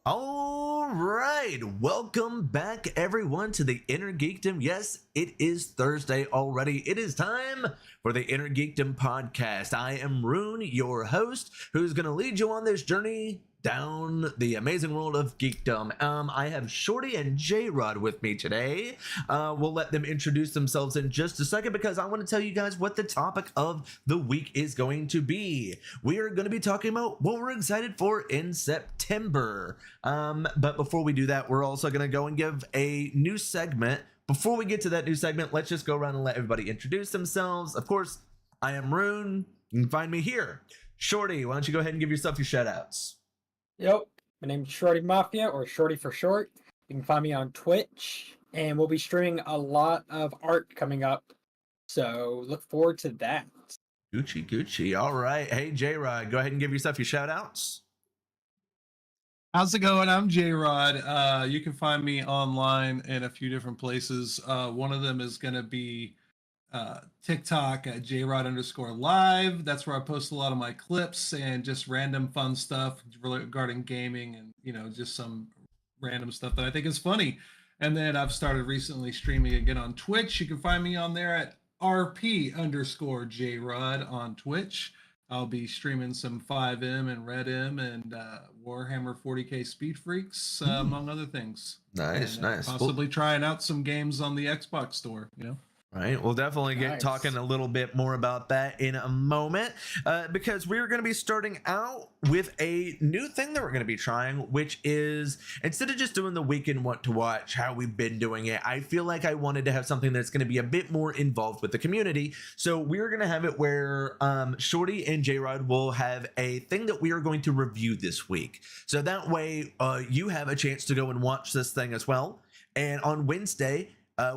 All right, welcome back everyone to the Inner Geekdom. Yes, it is Thursday already. It is time for the Inner Geekdom podcast. I am Rune, your host, who's going to lead you on this journey down the amazing world of geekdom. I have Shorty and J-Rod with me today. We'll let them introduce themselves in just a second because I want to tell you guys what the topic of the week is going to be. We are going to be talking about what we're excited for in September. But before we do that, we're also going to go and give a new segment. Before we get to that new segment, let's just go around and let everybody introduce themselves. Of course, I am Rune. You can find me here. Shorty, why don't you go ahead and give yourself your shout outs? Yep, my name's Shorty Mafia, or Shorty for short. You can find me on Twitch, and we'll be streaming a lot of art coming up. So look forward to that. Gucci. All right. Hey, J-Rod, go ahead and give yourself your shout outs. How's it going? I'm J-Rod. You can find me online in a few different places. One of them is going to be TikTok at JRod_live. That's where I post a lot of my clips and just random fun stuff regarding gaming and, just some random stuff that I think is funny. And then I've started recently streaming again on Twitch. You can find me on there at RP_JRod on Twitch. I'll be streaming some 5M and Red M and Warhammer 40k Speed Freaks, among other things. Nice. Possibly trying out some games on the Xbox store, Right, we'll definitely get talking a little bit more about that in a moment because we're going to be starting out with a new thing that we're going to be trying, which is instead of just doing the weekend what to watch, how we've been doing it, I feel like I wanted to have something that's going to be a bit more involved with the community. So we're going to have it where Shorty and J-Rod will have a thing that we are going to review this week. So that way you have a chance to go and watch this thing as well. And on Wednesday,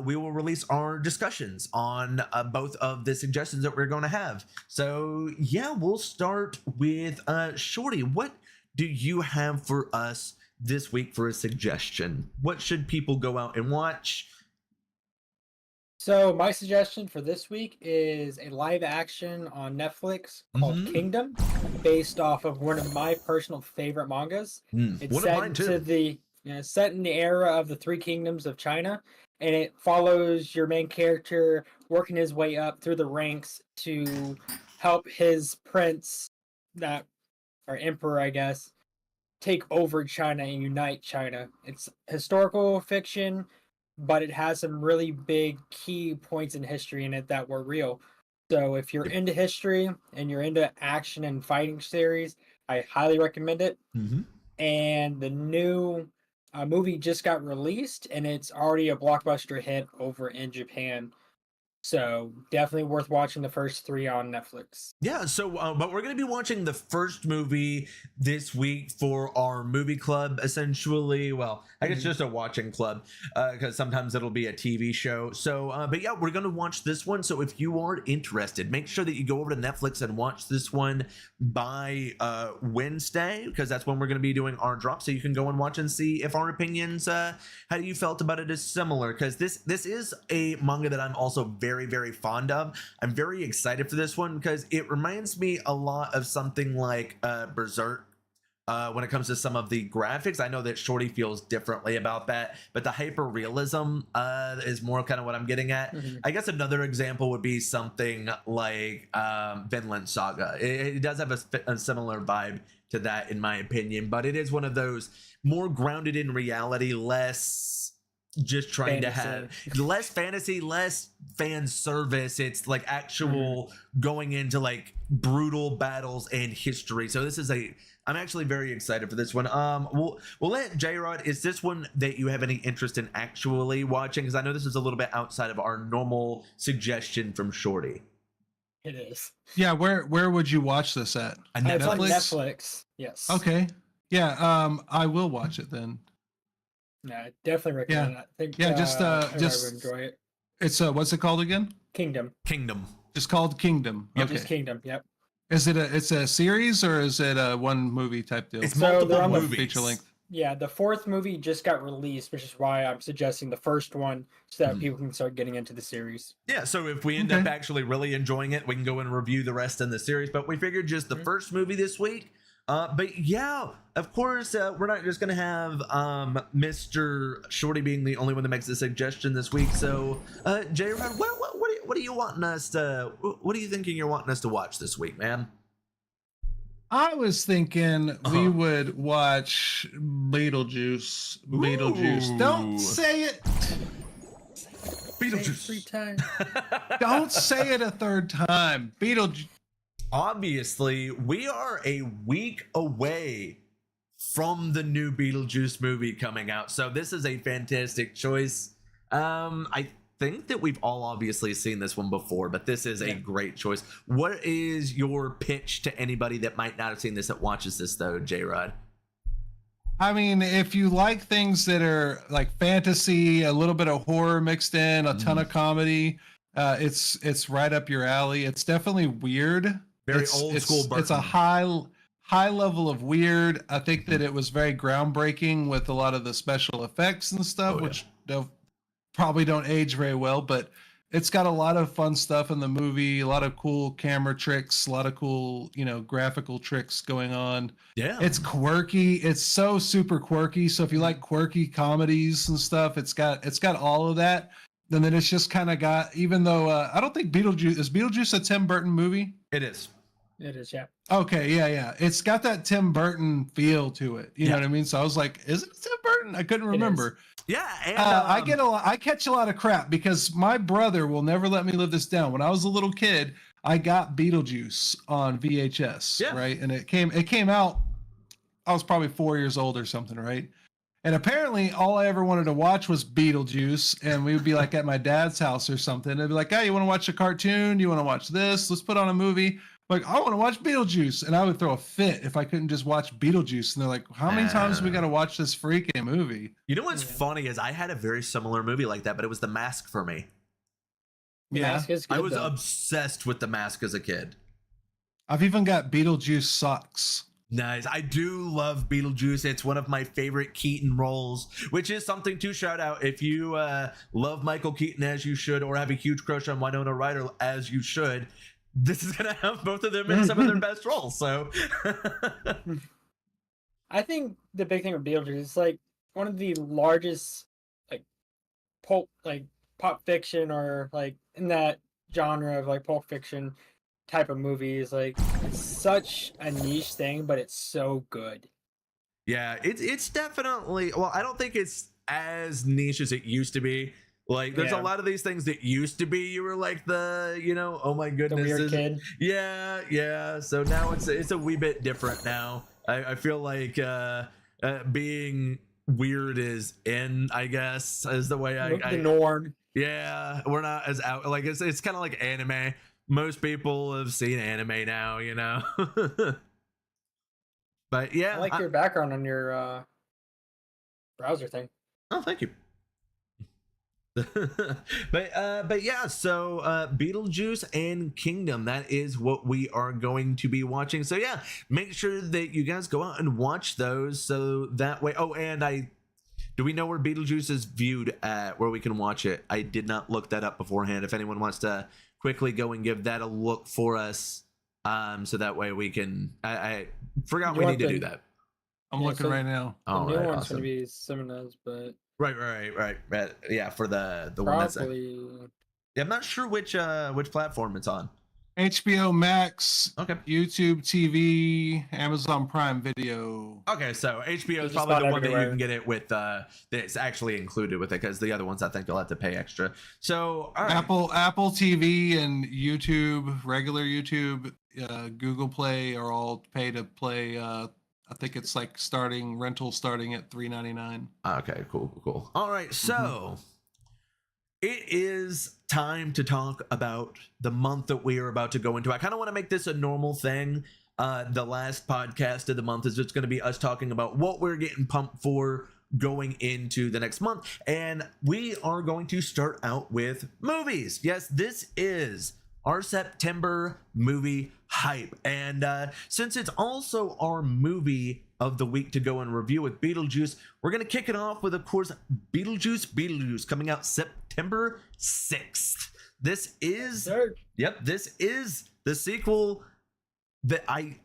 we will release our discussions on both of the suggestions that we're going to have. So yeah, we'll start with Shorty. What do you have for us this week for a suggestion? What should people go out and watch? So my suggestion for this week is a live action on Netflix called Geekdom, based off of one of my personal favorite mangas. It's one set of mine too. Set in the era of the Three Kingdoms of China. And it follows your main character working his way up through the ranks to help his prince, or emperor, I guess, take over China and unite China. It's historical fiction, but it has some really big key points in history in it that were real. So if you're into history and you're into action and fighting series, I highly recommend it. And the new movie just got released, and it's already a blockbuster hit over in Japan. So definitely worth watching the first 3 on Netflix. Yeah, so but we're going to be watching the first movie this week for our movie club, essentially. Well, I guess just a watching club because sometimes it'll be a TV show. So, but yeah, we're going to watch this one. So if you are interested, make sure that you go over to Netflix and watch this one by Wednesday because that's when we're going to be doing our drop. So you can go and watch and see if our opinions, how you felt about it is similar because this is a manga that I'm also very fond of. I'm very excited for this one because it reminds me a lot of something like Berserk when it comes to some of the graphics. I know that Shorty feels differently about that, but the hyper realism is more kind of what I'm getting at. I guess another example would be something like Vinland Saga. It does have a similar vibe to that in my opinion, but it is one of those more grounded in reality, less just trying to have less fantasy, less fan service. It's like actual going into like brutal battles and history. So this is I'm actually very excited for this one. We'll let J-Rod, is this one that you have any interest in actually watching? Because I know this is a little bit outside of our normal suggestion from Shorty. It is. Yeah, where would you watch this at? It's on Netflix. Yes. Okay. Yeah, I will watch it then. Yeah, I definitely recommend it. I think just would enjoy it. It's what's it called again? Geekdom. It's called Geekdom. Okay. Just Geekdom. Yep. Is it it's a series or is it a one movie type deal? It's multiple movies. Feature length. Yeah, the 4th movie just got released, which is why I'm suggesting the first one so that people can start getting into the series. Yeah, so if we end up actually really enjoying it, we can go and review the rest in the series. But we figured just the first movie this week. But yeah, of course, we're not just gonna have Mr. Shorty being the only one that makes the suggestion this week. So, J-Rod, what are you wanting us to? What are you thinking you're wanting us to watch this week, man? I was thinking we would watch Beetlejuice. Beetlejuice. Don't say it. Beetlejuice. 3 times. Don't say it a third time. Beetlejuice. Obviously, we are a week away from the new Beetlejuice movie coming out, so this is a fantastic choice. I think that we've all obviously seen this one before, but this is a great choice. What is your pitch to anybody that might not have seen this that watches this, though, J-Rod? I mean, if you like things that are like fantasy, a little bit of horror mixed in, a ton of comedy, it's right up your alley. It's definitely weird. Very old school Burton. It's a high level of weird. I think that it was very groundbreaking with a lot of the special effects and stuff, which probably don't age very well, but it's got a lot of fun stuff in the movie, a lot of cool camera tricks, a lot of cool, graphical tricks going on. Yeah. It's quirky. It's so super quirky. So if you like quirky comedies and stuff, it's got all of that. And then it's just kind of got, even though I don't think is Beetlejuice a Tim Burton movie? It is. It is, yeah. Okay, yeah. It's got that Tim Burton feel to it. You know what I mean? So I was like, is it Tim Burton? I couldn't remember. Yeah, and I catch a lot of crap because my brother will never let me live this down. When I was a little kid, I got Beetlejuice on VHS, right? And it came out, I was probably 4 years old or something, right? And apparently all I ever wanted to watch was Beetlejuice, and we would be like at my dad's house or something. They'd be like, "Hey, you want to watch a cartoon? You want to watch this? Let's put on a movie." Like, I want to watch Beetlejuice, and I would throw a fit if I couldn't just watch Beetlejuice. And they're like, "How many times we got to watch this freaking movie?" You know what's funny is I had a very similar movie like that, but it was The Mask for me. The Mask is good, I was though. obsessed with The Mask as a kid. I've even got Beetlejuice socks. Nice. I do love Beetlejuice. It's one of my favorite Keaton roles, which is something to shout out. If you love Michael Keaton as you should, or have a huge crush on Winona Ryder as you should, this is going to have both of them in some of their best roles. So I think the big thing with Beetlejuice is like one of the largest pop fiction, or like in that genre of like pulp fiction type of movies. Like, it's such a niche thing, but it's so good. Yeah, it's definitely, well, I don't think it's as niche as it used to be. Like, there's a lot of these things that used to be, you were like oh my goodness, the weird kid. Yeah. So now it's a wee bit different now. I feel like being weird is in, I guess, is the way the norm. Yeah, we're not as out, like it's kind of like anime. Most people have seen anime now, But yeah, I like your background on your browser thing. Oh, thank you. but yeah, so Beetlejuice and Kingdom, that is what we are going to be watching. So yeah, make sure that you guys go out and watch those, so that way. Oh, and do we know where Beetlejuice is viewed at, where we can watch it? I did not look that up beforehand. If anyone wants to quickly go and give that a look for us, so that way we can. I forgot we need to do that. I'm looking right now. The new one's going to be Simone's, but right. Yeah, for the probably... one that's. Yeah, I'm not sure which platform it's on. HBO Max, okay, YouTube TV, Amazon Prime Video. Okay, so HBO is probably the one that you can get it with. That's actually included with it, because the other ones I think you'll have to pay extra. So all right. Apple TV and YouTube, regular YouTube, Google Play are all pay to play. I think it's like rental starting at $3.99. Okay, cool. All right, so. It is time to talk about the month that we are about to go into. I kind of want to make this a normal thing. The last podcast of the month is just going to be us talking about what we're getting pumped for going into the next month. And we are going to start out with movies. Yes, this is our September movie hype. And since it's also our movie of the week to go and review with Beetlejuice, we're going to kick it off with, of course, Beetlejuice coming out September 6th. This is the sequel that I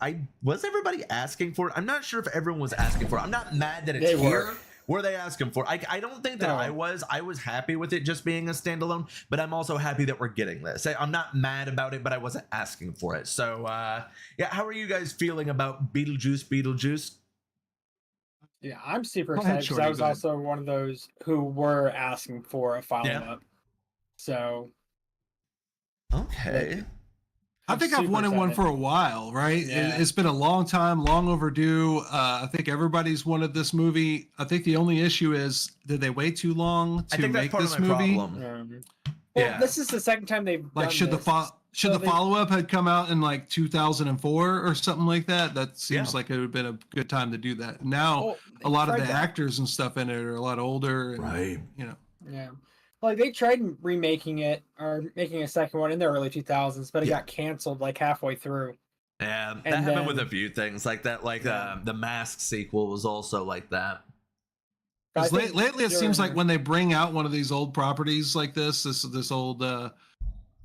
was everybody asking for it. I'm not sure if everyone was asking for it. I'm not mad that it's They here. were. Were they asking for it? I don't think that No. I was happy with it just being a standalone, but I'm also happy that we're getting this. I'm not mad about it, but I wasn't asking for it. So yeah, how are you guys feeling about Beetlejuice? Yeah, I'm super Go ahead, excited because Shorty, I was go ahead. also one of those who were asking for a follow up. So Okay. I think I've super wanted one excited. for a while, right? Yeah. It's been a long time, long overdue. I think everybody's wanted this movie. I think the only issue is, did they wait too long I to think that's make part this of my movie? problem. Well, Yeah. this is the second time they've Like, done should this. the follow up had come out in like 2004 or something like that? That seems Yeah. like it would have been a good time to do that. Now, Well, a lot of they the tried that. actors and stuff in it are a lot older, and, Right. you know. Yeah. Like they tried remaking it or making a second one in the early 2000s, but it Yeah. got canceled like halfway through. Yeah, that And happened with a then- few things like that. Like Yeah. the Mask sequel was also like that. But I 'Cause think lately, it seems like during- when they bring out one of these old properties like this old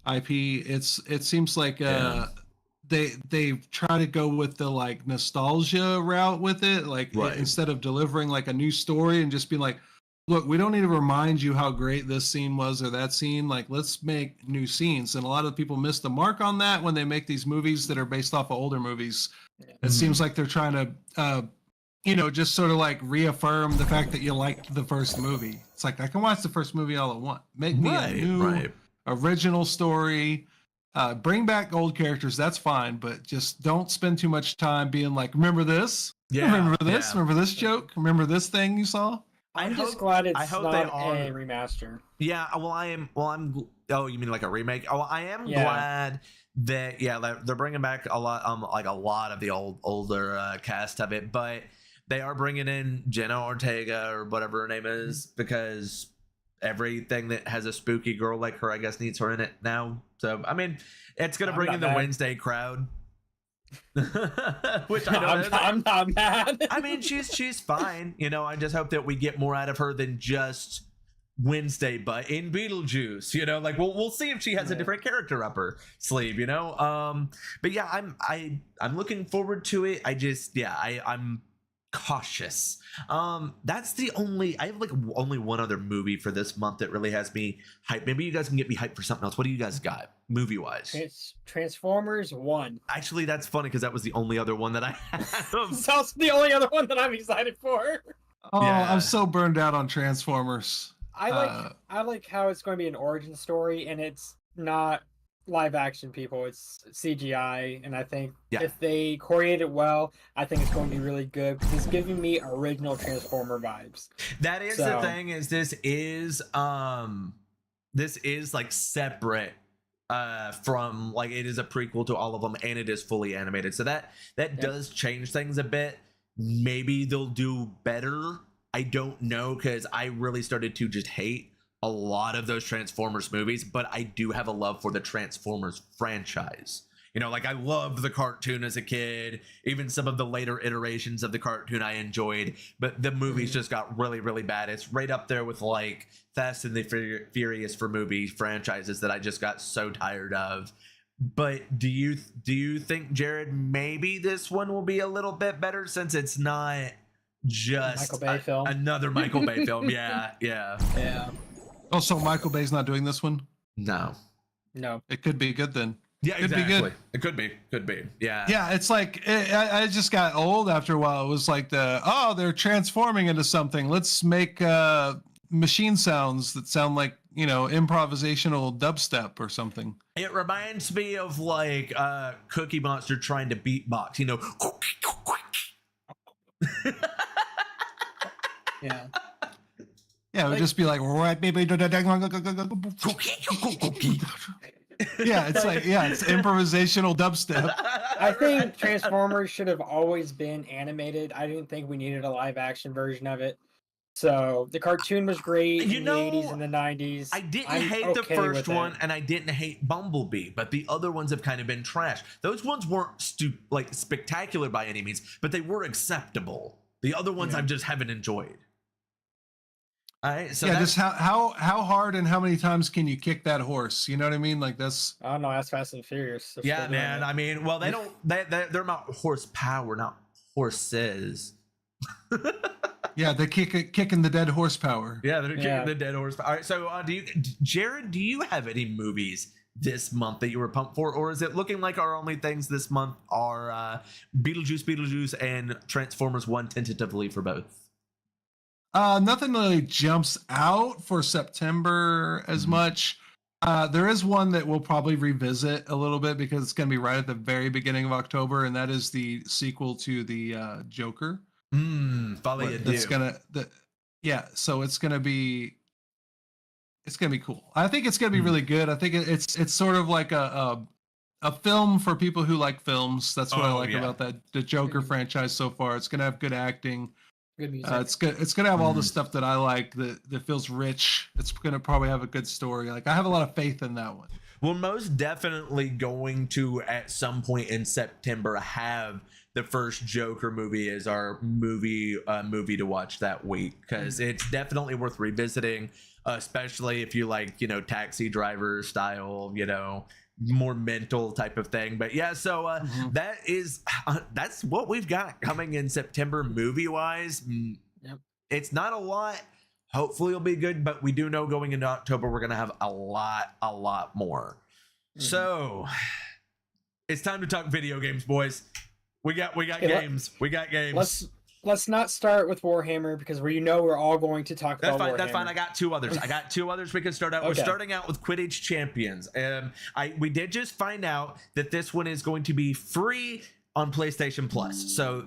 IP, it seems like Yeah. they try to go with the like nostalgia route with it, like Right. instead of delivering like a new story and just being like, look, we don't need to remind you how great this scene was or that scene. Like, let's make new scenes. And a lot of people miss the mark on that when they make these movies that are based off of older movies. Yeah. It seems like they're trying to just sort of like reaffirm the fact that you liked the first movie. It's like, I can watch the first movie all I want. Make me a new original story. Bring back old characters, that's fine, but just don't spend too much time being like, remember this? Yeah, Remember this? yeah. Remember this joke? Remember this thing you saw? I'm I just hope- glad it's I hope not they a are- remaster. Yeah, well, I'm. Oh, you mean like a remake? Oh, I am Yeah. glad that they're bringing back a lot, like a lot of the older cast of it, but they are bringing in Jenna Ortega or whatever her name is because everything that has a spooky girl like her, I guess, needs her in it now. So I mean, it's gonna I'm bring not in the mad. Wednesday crowd, which I know I'm not mad. I mean, she's fine. You know, I just hope that we get more out of her than just Wednesday, but in Beetlejuice. You know, like we'll see if she has a Yeah. different character up her sleeve. You know, but yeah, I'm looking forward to it. I'm cautious. That's the only I have like only one other movie for this month that really has me hyped. Maybe you guys can get me hyped for something else. What do you guys got movie wise? It's Transformers 1. Actually, that's funny because that was the only other one that I have. It's also the only other one that I'm excited for. Oh, Yeah. I'm so burned out on Transformers. I like how it's going to be an origin story and it's not live action people, it's CGI, and I think Yeah. if they create it well, I think it's going to be really good because it's giving me original Transformer vibes. That is the So- thing, is this is like separate from, like, it is a prequel to all of them and it is fully animated, so that does change things a bit. Maybe they'll do better, I don't know, because I really started to just hate a lot of those Transformers movies, but I do have a love for the Transformers franchise. You know, like I loved the cartoon as a kid, even some of the later iterations of the cartoon I enjoyed, but the movies just got really, really bad. It's right up there with like Fast and the Furious for movie franchises that I just got so tired of. But do you think, Jared, maybe this one will be a little bit better since it's not just Michael Bay film? another Michael Bay film? Yeah. Yeah. Also, Michael Bay's not doing this one. No. No. It could be good then. Yeah, Could be exactly. good. It could be. Yeah. Yeah, it's like I just got old after a while. It was like they're transforming into something. Let's make machine sounds that sound like, improvisational dubstep or something. It reminds me of like Cookie Monster trying to beatbox, Yeah. Yeah, it would just be like, right, baby. Yeah, it's improvisational dubstep. I think Transformers should have always been animated. I didn't think we needed a live action version of it. So the cartoon was great in the 80s and the 90s. I didn't I'm hate the okay first with one, it. and I didn't hate Bumblebee, but the other ones have kind of been trash. Those ones weren't spectacular by any means, but they were acceptable. The other ones I just haven't enjoyed. All right, so Yeah, that's, just how hard and how many times can you kick that horse? You know what I mean? Like that's I don't know. That's Fast and Furious. They're yeah, still doing man. it. I mean, well, they don't. They're about horsepower, not horses. yeah, they're kicking the dead horsepower. Yeah, they're kicking Yeah. the dead horse. All right, so Jared, do you have any movies this month that you were pumped for, or is it looking like our only things this month are Beetlejuice, and Transformers One tentatively for both? Nothing really jumps out for September as much. There is one that we'll probably revisit a little bit because it's going to be right at the very beginning of October, and that is the sequel to the Joker. Follow you That's yeah. So it's gonna be cool. I think it's gonna be really good. I think it's sort of like a film for people who like films. That's what I like about the Joker franchise so far. It's gonna have good acting. Good music. It's good. It's gonna have all the stuff that I like. That feels rich. It's gonna probably have a good story. Like I have a lot of faith in that one. We're most definitely going to at some point in September have the first Joker movie as our movie to watch that week, because it's definitely worth revisiting, especially if you like, Taxi Driver style, more mental type of thing. But yeah, so that's what we've got coming in September movie wise. Yep. It's not a lot. Hopefully it'll be good, but we do know going into October we're gonna have a lot more. So it's time to talk video games, boys. We got games. We got games. Let's not start with Warhammer because we're all going to talk about Warhammer. That's fine. I got two others we can start out. Okay. We're starting out with Quidditch Champions. We did just find out that this one is going to be free on PlayStation Plus. So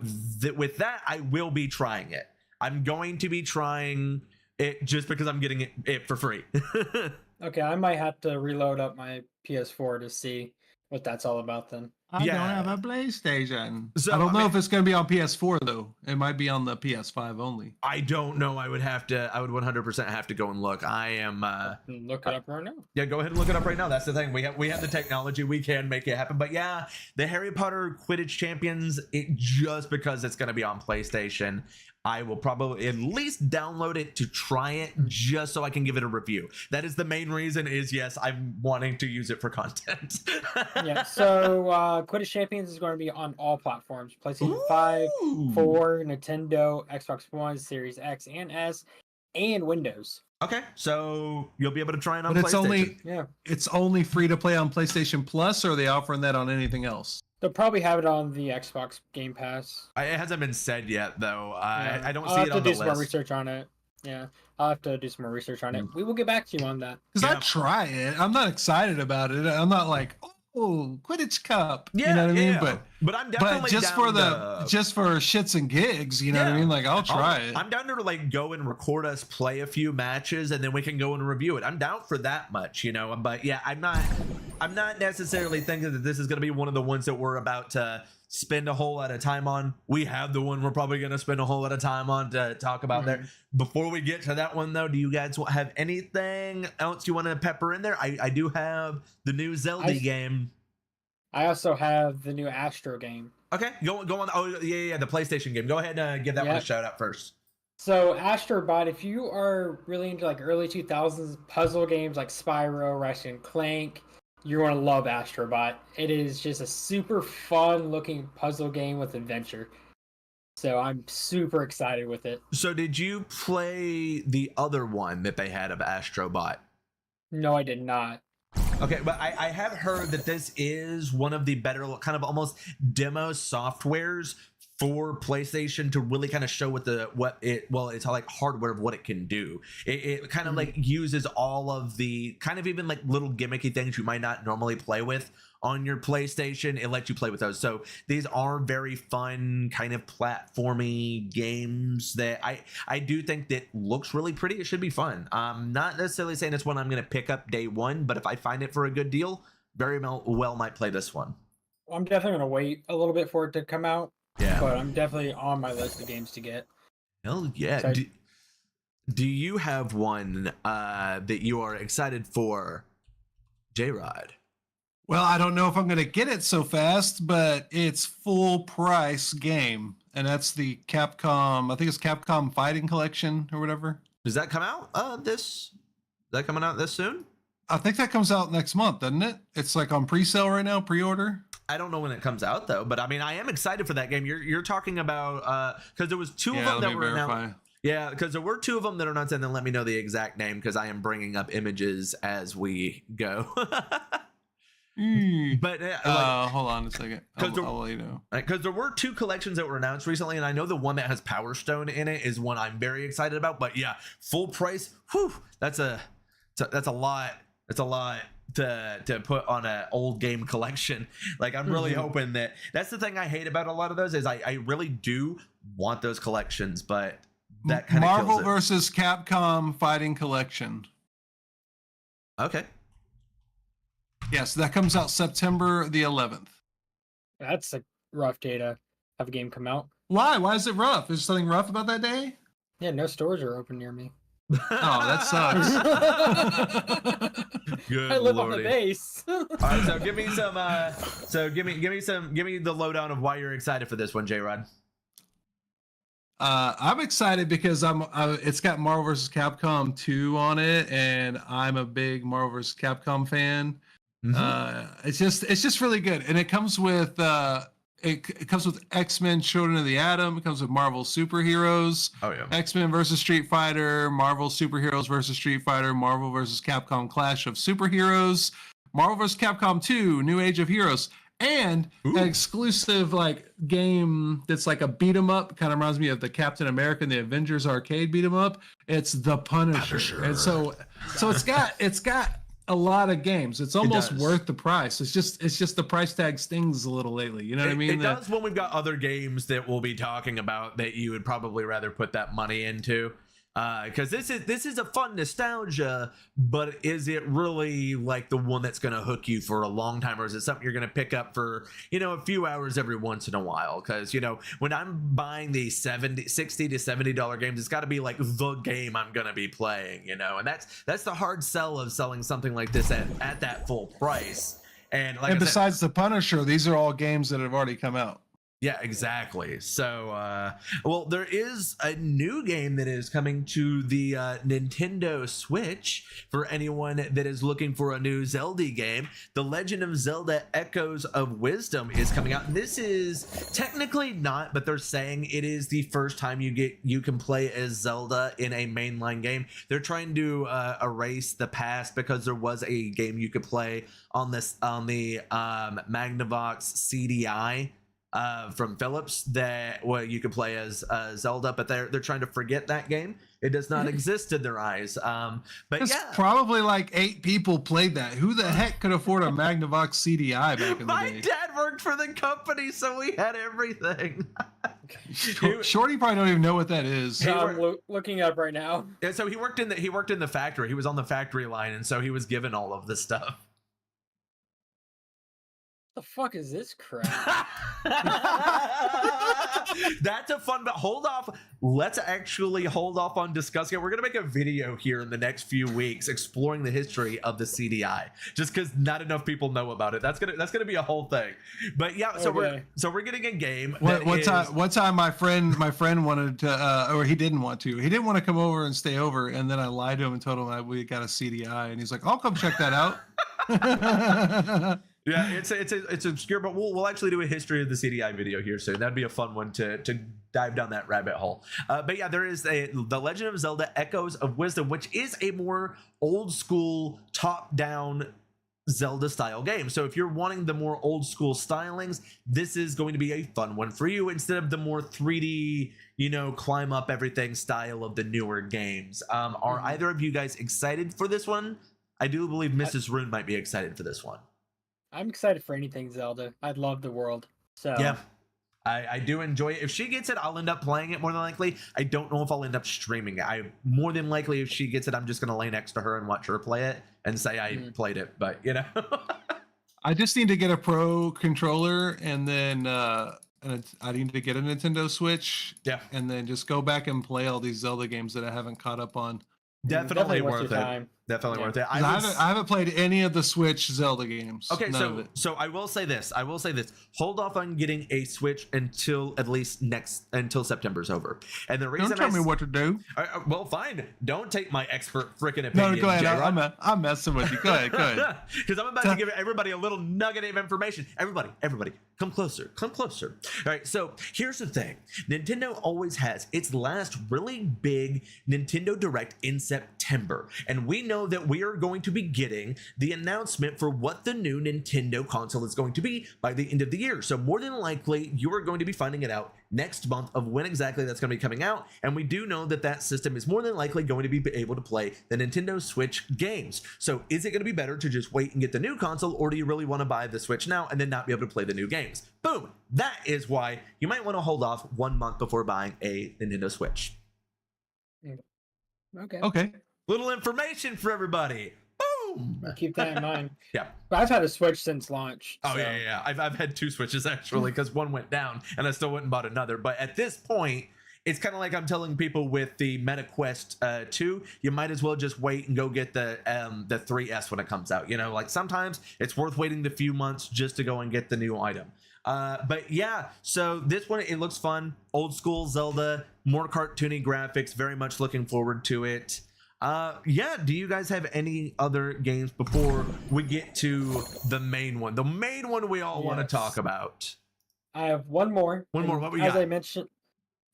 with that, I will be trying it. I'm going to be trying it just because I'm getting it for free. Okay, I might have to reload up my PS4 to see what that's all about then. I don't have a PlayStation. So, I don't know if it's going to be on PS4 though. It might be on the PS5 only. I don't know. I would 100% have to go and look. I am look it up right now. Yeah, go ahead and look it up right now. That's the thing. We have the technology. We can make it happen. But yeah, the Harry Potter Quidditch Champions, just because it's going to be on PlayStation, I will probably at least download it to try it just so I can give it a review. That is the main reason yes, I'm wanting to use it for content. Yeah, so Quidditch Champions is going to be on all platforms. PlayStation 5, 4, Nintendo, Xbox One, Series X and S, and Windows. Okay, so you'll be able to try it on but PlayStation. It's only free to play on PlayStation Plus, or are they offering that on anything else? They'll probably have it on the Xbox Game Pass. It hasn't been said yet, though. I don't I'll see have it to on the do some more list. research on it. Yeah, I'll have to do some more research on it. We will get back to you on that. Because I try it. I'm not excited about it. I'm not like, oh, Quidditch Cup. You know what I mean? But I'm definitely just down just for shits and gigs, you know what I mean? Like I'll try it. I'm down to go and record us play a few matches, and then we can go and review it. I'm down for that much, But yeah, I'm not necessarily thinking that this is going to be one of the ones that we're about to spend a whole lot of time on. We have the one we're probably going to spend a whole lot of time on to talk about there. Before we get to that one, though, do you guys have anything else you want to pepper in there? I do have the new Zelda game. I also have the new Astro game. Okay, go on. Oh, yeah, the PlayStation game. Go ahead and give that one a shout out first. So Astrobot, if you are really into early 2000s puzzle games like Spyro, Ratchet and Clank, you're going to love Astrobot. It is just a super fun looking puzzle game with adventure. So I'm super excited with it. So did you play the other one that they had of Astrobot? No, I did not. Okay, but I have heard that this is one of the better kind of almost demo softwares for PlayStation to really kind of show it's hardware of what it can do. It kind of uses all of the kind of even little gimmicky things you might not normally play with on your PlayStation. It lets you play with those. So these are very fun kind of platformy games that I do think that looks really pretty. It should be fun. Not necessarily saying it's one I'm going to pick up day one, but if I find it for a good deal, very well might play this one. I'm definitely going to wait a little bit for it to come out. Yeah, but I'm definitely on my list of games to get. Hell yeah. Do you have one that you are excited for, J-Rod? Well, I don't know if I'm going to get it so fast, but it's full price game. And that's the Capcom, I think it's Capcom Fighting Collection or whatever. Does that come out Is that coming out this soon? I think that comes out next month, doesn't it? It's like on pre-sale right now, pre-order. I don't know when it comes out though, but I mean, I am excited for that game. You're talking about because there was two of them that were announced. Yeah, because there were two of them that are not saying. Then let me know the exact name because I am bringing up images as we go. But hold on a second. I'll let you know. Because there were two collections that were announced recently, and I know the one that has Power Stone in it is one I'm very excited about. But yeah, full price. Whew, that's a lot. It's a lot to put on an old game collection. Like I'm really hoping that's the thing I hate about a lot of those is I really do want those collections, but that kind of Marvel versus Capcom Fighting Collection. Okay. Yes, that comes out September the 11th. That's a rough day to have a game come out. Why? Why is it rough? Is something rough about that day? Yeah, no stores are open near me. Oh, that sucks. Good I live Lordy. on the base. All right, so give me some. Give me the lowdown of why you're excited for this one, J-Rod. I'm excited because it's got Marvel vs. Capcom 2 on it, and I'm a big Marvel vs. Capcom fan. It's just really good, and it comes with it comes with X-Men Children of the Atom. It comes with Marvel Superheroes. Oh yeah. X-Men versus Street Fighter, Marvel Superheroes versus Street Fighter, Marvel versus Capcom Clash of Superheroes, Marvel vs. Capcom 2, New Age of Heroes, and an exclusive like game that's like a beat 'em up. Kind of reminds me of the Captain America and the Avengers arcade beat 'em up. It's The Punisher. And so it's got a lot of games. It's almost worth the price. It's just the price tag stings a little lately. You know what I mean? It does when we've got other games that we'll be talking about that you would probably rather put that money into. Because this is a fun nostalgia, but is it really like the one that's going to hook you for a long time, or is it something you're going to pick up for a few hours every once in a while? Because when I'm buying the $60 to $70 games, it's got to be like the game I'm going to be playing, and that's the hard sell of selling something like this at that full price. And besides The Punisher, these are all games that have already come out. Yeah, exactly. So, well, there is a new game that is coming to the Nintendo Switch for anyone that is looking for a new Zelda game. The Legend of Zelda Echoes of Wisdom is coming out. This is technically not, but they're saying it is the first time you can play as Zelda in a mainline game. They're trying to erase the past because there was a game you could play on the Magnavox CDI. From Philips that you could play as Zelda, but they're trying to forget that game. It does not exist in their eyes. But it's yeah, probably like 8 people played that. Who the heck could afford a Magnavox CDI back in the day? My dad worked for the company, so we had everything. Shorty probably don't even know what that is. I'm looking up right now. Yeah, so he worked in the factory. He was on the factory line, and so he was given all of this stuff. The fuck is this crap? That's a fun, but hold off. Let's actually hold off on discussing it. We're gonna make a video here in the next few weeks exploring the history of the CDI, just because not enough people know about it. That's gonna be a whole thing. But yeah, so we're getting a game. One time my friend wanted to, or he didn't want to. He didn't want to come over and stay over, and then I lied to him and told him we got a CDI, and he's like, "I'll come check that out." Yeah, it's obscure, but we'll actually do a history of the CDI video here soon. That'd be a fun one to dive down that rabbit hole. But yeah, there is The Legend of Zelda Echoes of Wisdom, which is a more old school top-down Zelda style game. So if you're wanting the more old school stylings, this is going to be a fun one for you instead of the more 3D, climb up everything style of the newer games. Are either of you guys excited for this one? I do believe Mrs. Rune might be excited for this one. I'm excited for anything Zelda. I love the world. So yeah, I do enjoy it. If she gets it, I'll end up playing it more than likely. I don't know if I'll end up streaming it. More than likely, if she gets it, I'm just gonna lay next to her and watch her play it and say I played it. But I just need to get a pro controller, and then I need to get a Nintendo Switch. Yeah, and then just go back and play all these Zelda games that I haven't caught up on. Definitely worth it. Time. Definitely Yeah. worth it. I haven't played any of the Switch Zelda games. Okay, None of it. so I will say this. Hold off on getting a Switch until at least until September's over. And the reason Don't tell me what to do. well, fine. Don't take my expert freaking opinion. No, go ahead. J-Rod. I'm messing with you. Go ahead. Go ahead. Because I'm about to give everybody a little nugget of information. Everybody, come closer. All right, so here's the thing. Nintendo always has its last really big Nintendo Direct in September. And we know that we are going to be getting the announcement for what the new Nintendo console is going to be by the end of the year. So more than likely, you are going to be finding it out next month of when exactly that's going to be coming out. And we do know that that system is more than likely going to be able to play the Nintendo Switch games. So is it going to be better to just wait and get the new console, or do you really want to buy the Switch now and then not be able to play the new games? Boom. That is why you might want to hold off 1 month before buying a Nintendo Switch. Okay. Little information for everybody. Boom. Keep that in mind. Yeah. But I've had a Switch since launch. Oh, so- yeah. I've had 2 Switches actually, because one went down and I still went and bought another. But at this point, it's kind of like I'm telling people with the MetaQuest 2, you might as well just wait and go get the 3S when it comes out. You know, like sometimes it's worth waiting the few months just to go and get the new item. But yeah, so this one, it looks fun. Old school Zelda, more cartoony graphics, very much looking forward to it. Yeah, do you guys have any other games before we get to the main one? The main one we all want to talk about. I have one more. One more, and what we as got? I mentioned,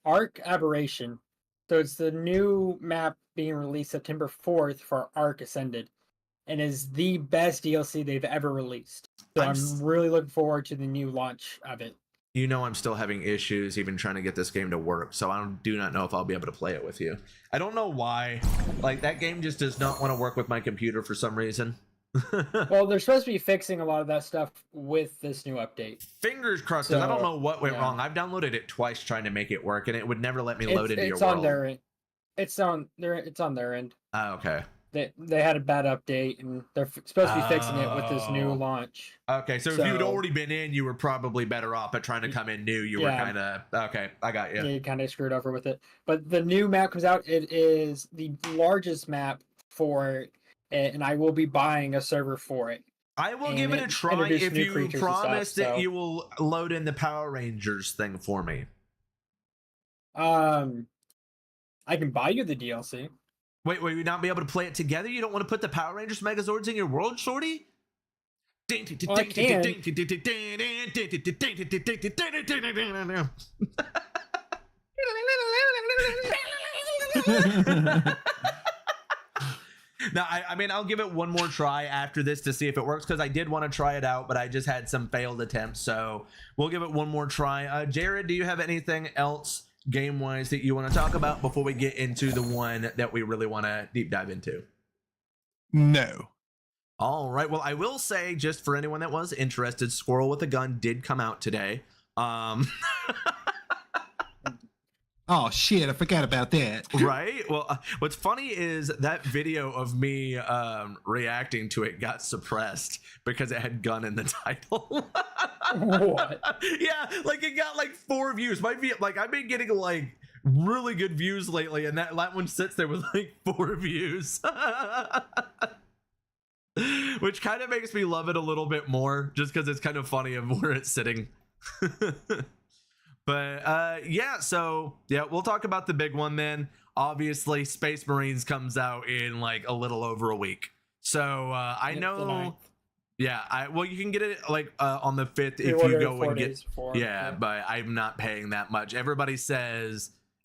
Ark Aberration. So it's the new map being released September 4th for Ark Ascended, and is the best DLC they've ever released. So I'm really looking forward to the new launch of it. You know, I'm still having issues even trying to get this game to work, so I do not know if I'll be able to play it with you. I don't know why. Like, that game just does not want to work with my computer for some reason. Well, they're supposed to be fixing a lot of that stuff with this new update. Fingers crossed, because I don't So, know what went yeah. wrong. I've downloaded it twice trying to make it work, and it would never let me load into your It's on world. their end. It's on their end. Oh, okay. They had a bad update, and they're supposed to be fixing it with this new Oh. launch. Okay, so if you'd So- already been in, you were probably better off. But trying to come in new, you were Yeah. kind of okay. I got you. They kind of screwed over with it. But the new map comes out. It is the largest map for it, and I will be buying a server for it. I will And give it a it try introduced if new you creatures and promise stuff, that so- you will load in the Power Rangers thing for me. I can buy you the DLC. Wait, will you not be able to play it together? You don't want to put the Power Rangers Megazords in your world, shorty? Well, I can. Now, I mean, I'll give it one more try after this to see if it works, because I did want to try it out, but I just had some failed attempts, so we'll give it one more try. Jared, do you have anything else game-wise that you want to talk about before we get into the one that we really want to deep dive into? No. All right. Well, I will say, just for anyone that was interested, Squirrel with a Gun did come out today. Oh shit! I forgot about that. Right. Well, what's funny is that video of me reacting to it got suppressed because it had gun in the title. What? Yeah, like it got like 4 views. My view, like I've been getting like really good views lately, and that one sits there with like 4 views. Which kind of makes me love it a little bit more, just because it's kind of funny of where it's sitting. But yeah, so yeah, we'll talk about the big one then. Obviously, Space Marines comes out in like a little over a week. So I The know, 9th. yeah, well, you can get it like on the 5th if Pre-order you go 4 and get. days before, Yeah, but I'm not paying that much. Everybody is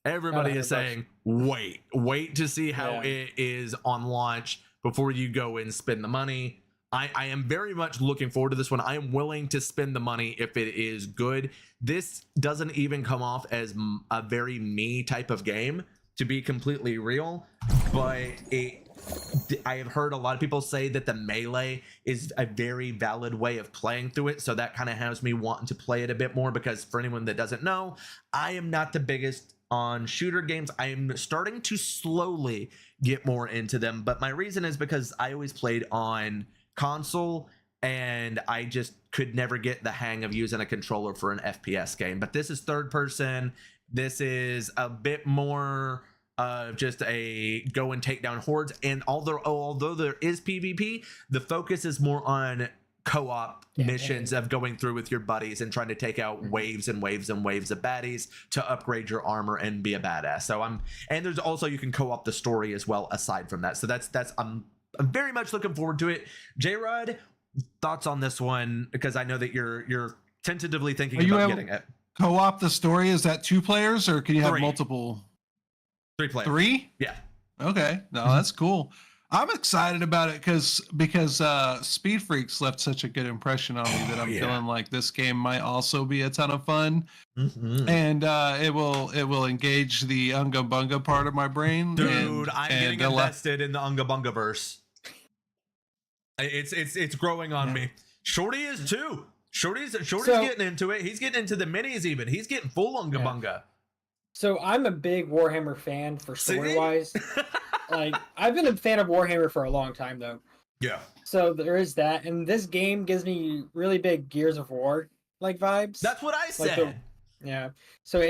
$100. saying wait to see how Yeah. it is on launch before you go and spend the money. I am very much looking forward to this one. I am willing to spend the money if it is good. This doesn't even come off as a very me type of game, to be completely real, but I have heard a lot of people say that the melee is a very valid way of playing through it, so that kind of has me wanting to play it a bit more, because for anyone that doesn't know, I am not the biggest on shooter games. I am starting to slowly get more into them, but my reason is because I always played on console and I just could never get the hang of using a controller for an FPS game. But this is third person. This is a bit more just a go and take down hordes. And although there is PvP, the focus is more on co-op missions of going through with your buddies and trying to take out waves and waves and waves of baddies to upgrade your armor and be a badass. So and there's also, you can co-op the story as well aside from that. So that's I'm very much looking forward to it. J-Rod, thoughts on this one, because I know that you're tentatively thinking about getting it. Co-op the story, is that 2 players or can you have 3. multiple? 3 players. 3? Yeah. Okay. No, that's cool. I'm excited about it because Speed Freaks left such a good impression on me that I'm feeling like this game might also be a ton of fun, and it will engage the Unga Bunga part of my brain. Dude, I'm getting invested in the Unga Bunga verse. It's growing on me. Shorty is too. Shorty's getting into it. He's getting into the minis even. He's getting full Unga Bunga. So I'm a big Warhammer fan for story-wise. Like, I've been a fan of Warhammer for a long time, though. Yeah. So there is that, and this game gives me really big Gears of War like vibes. That's what I said. Yeah. So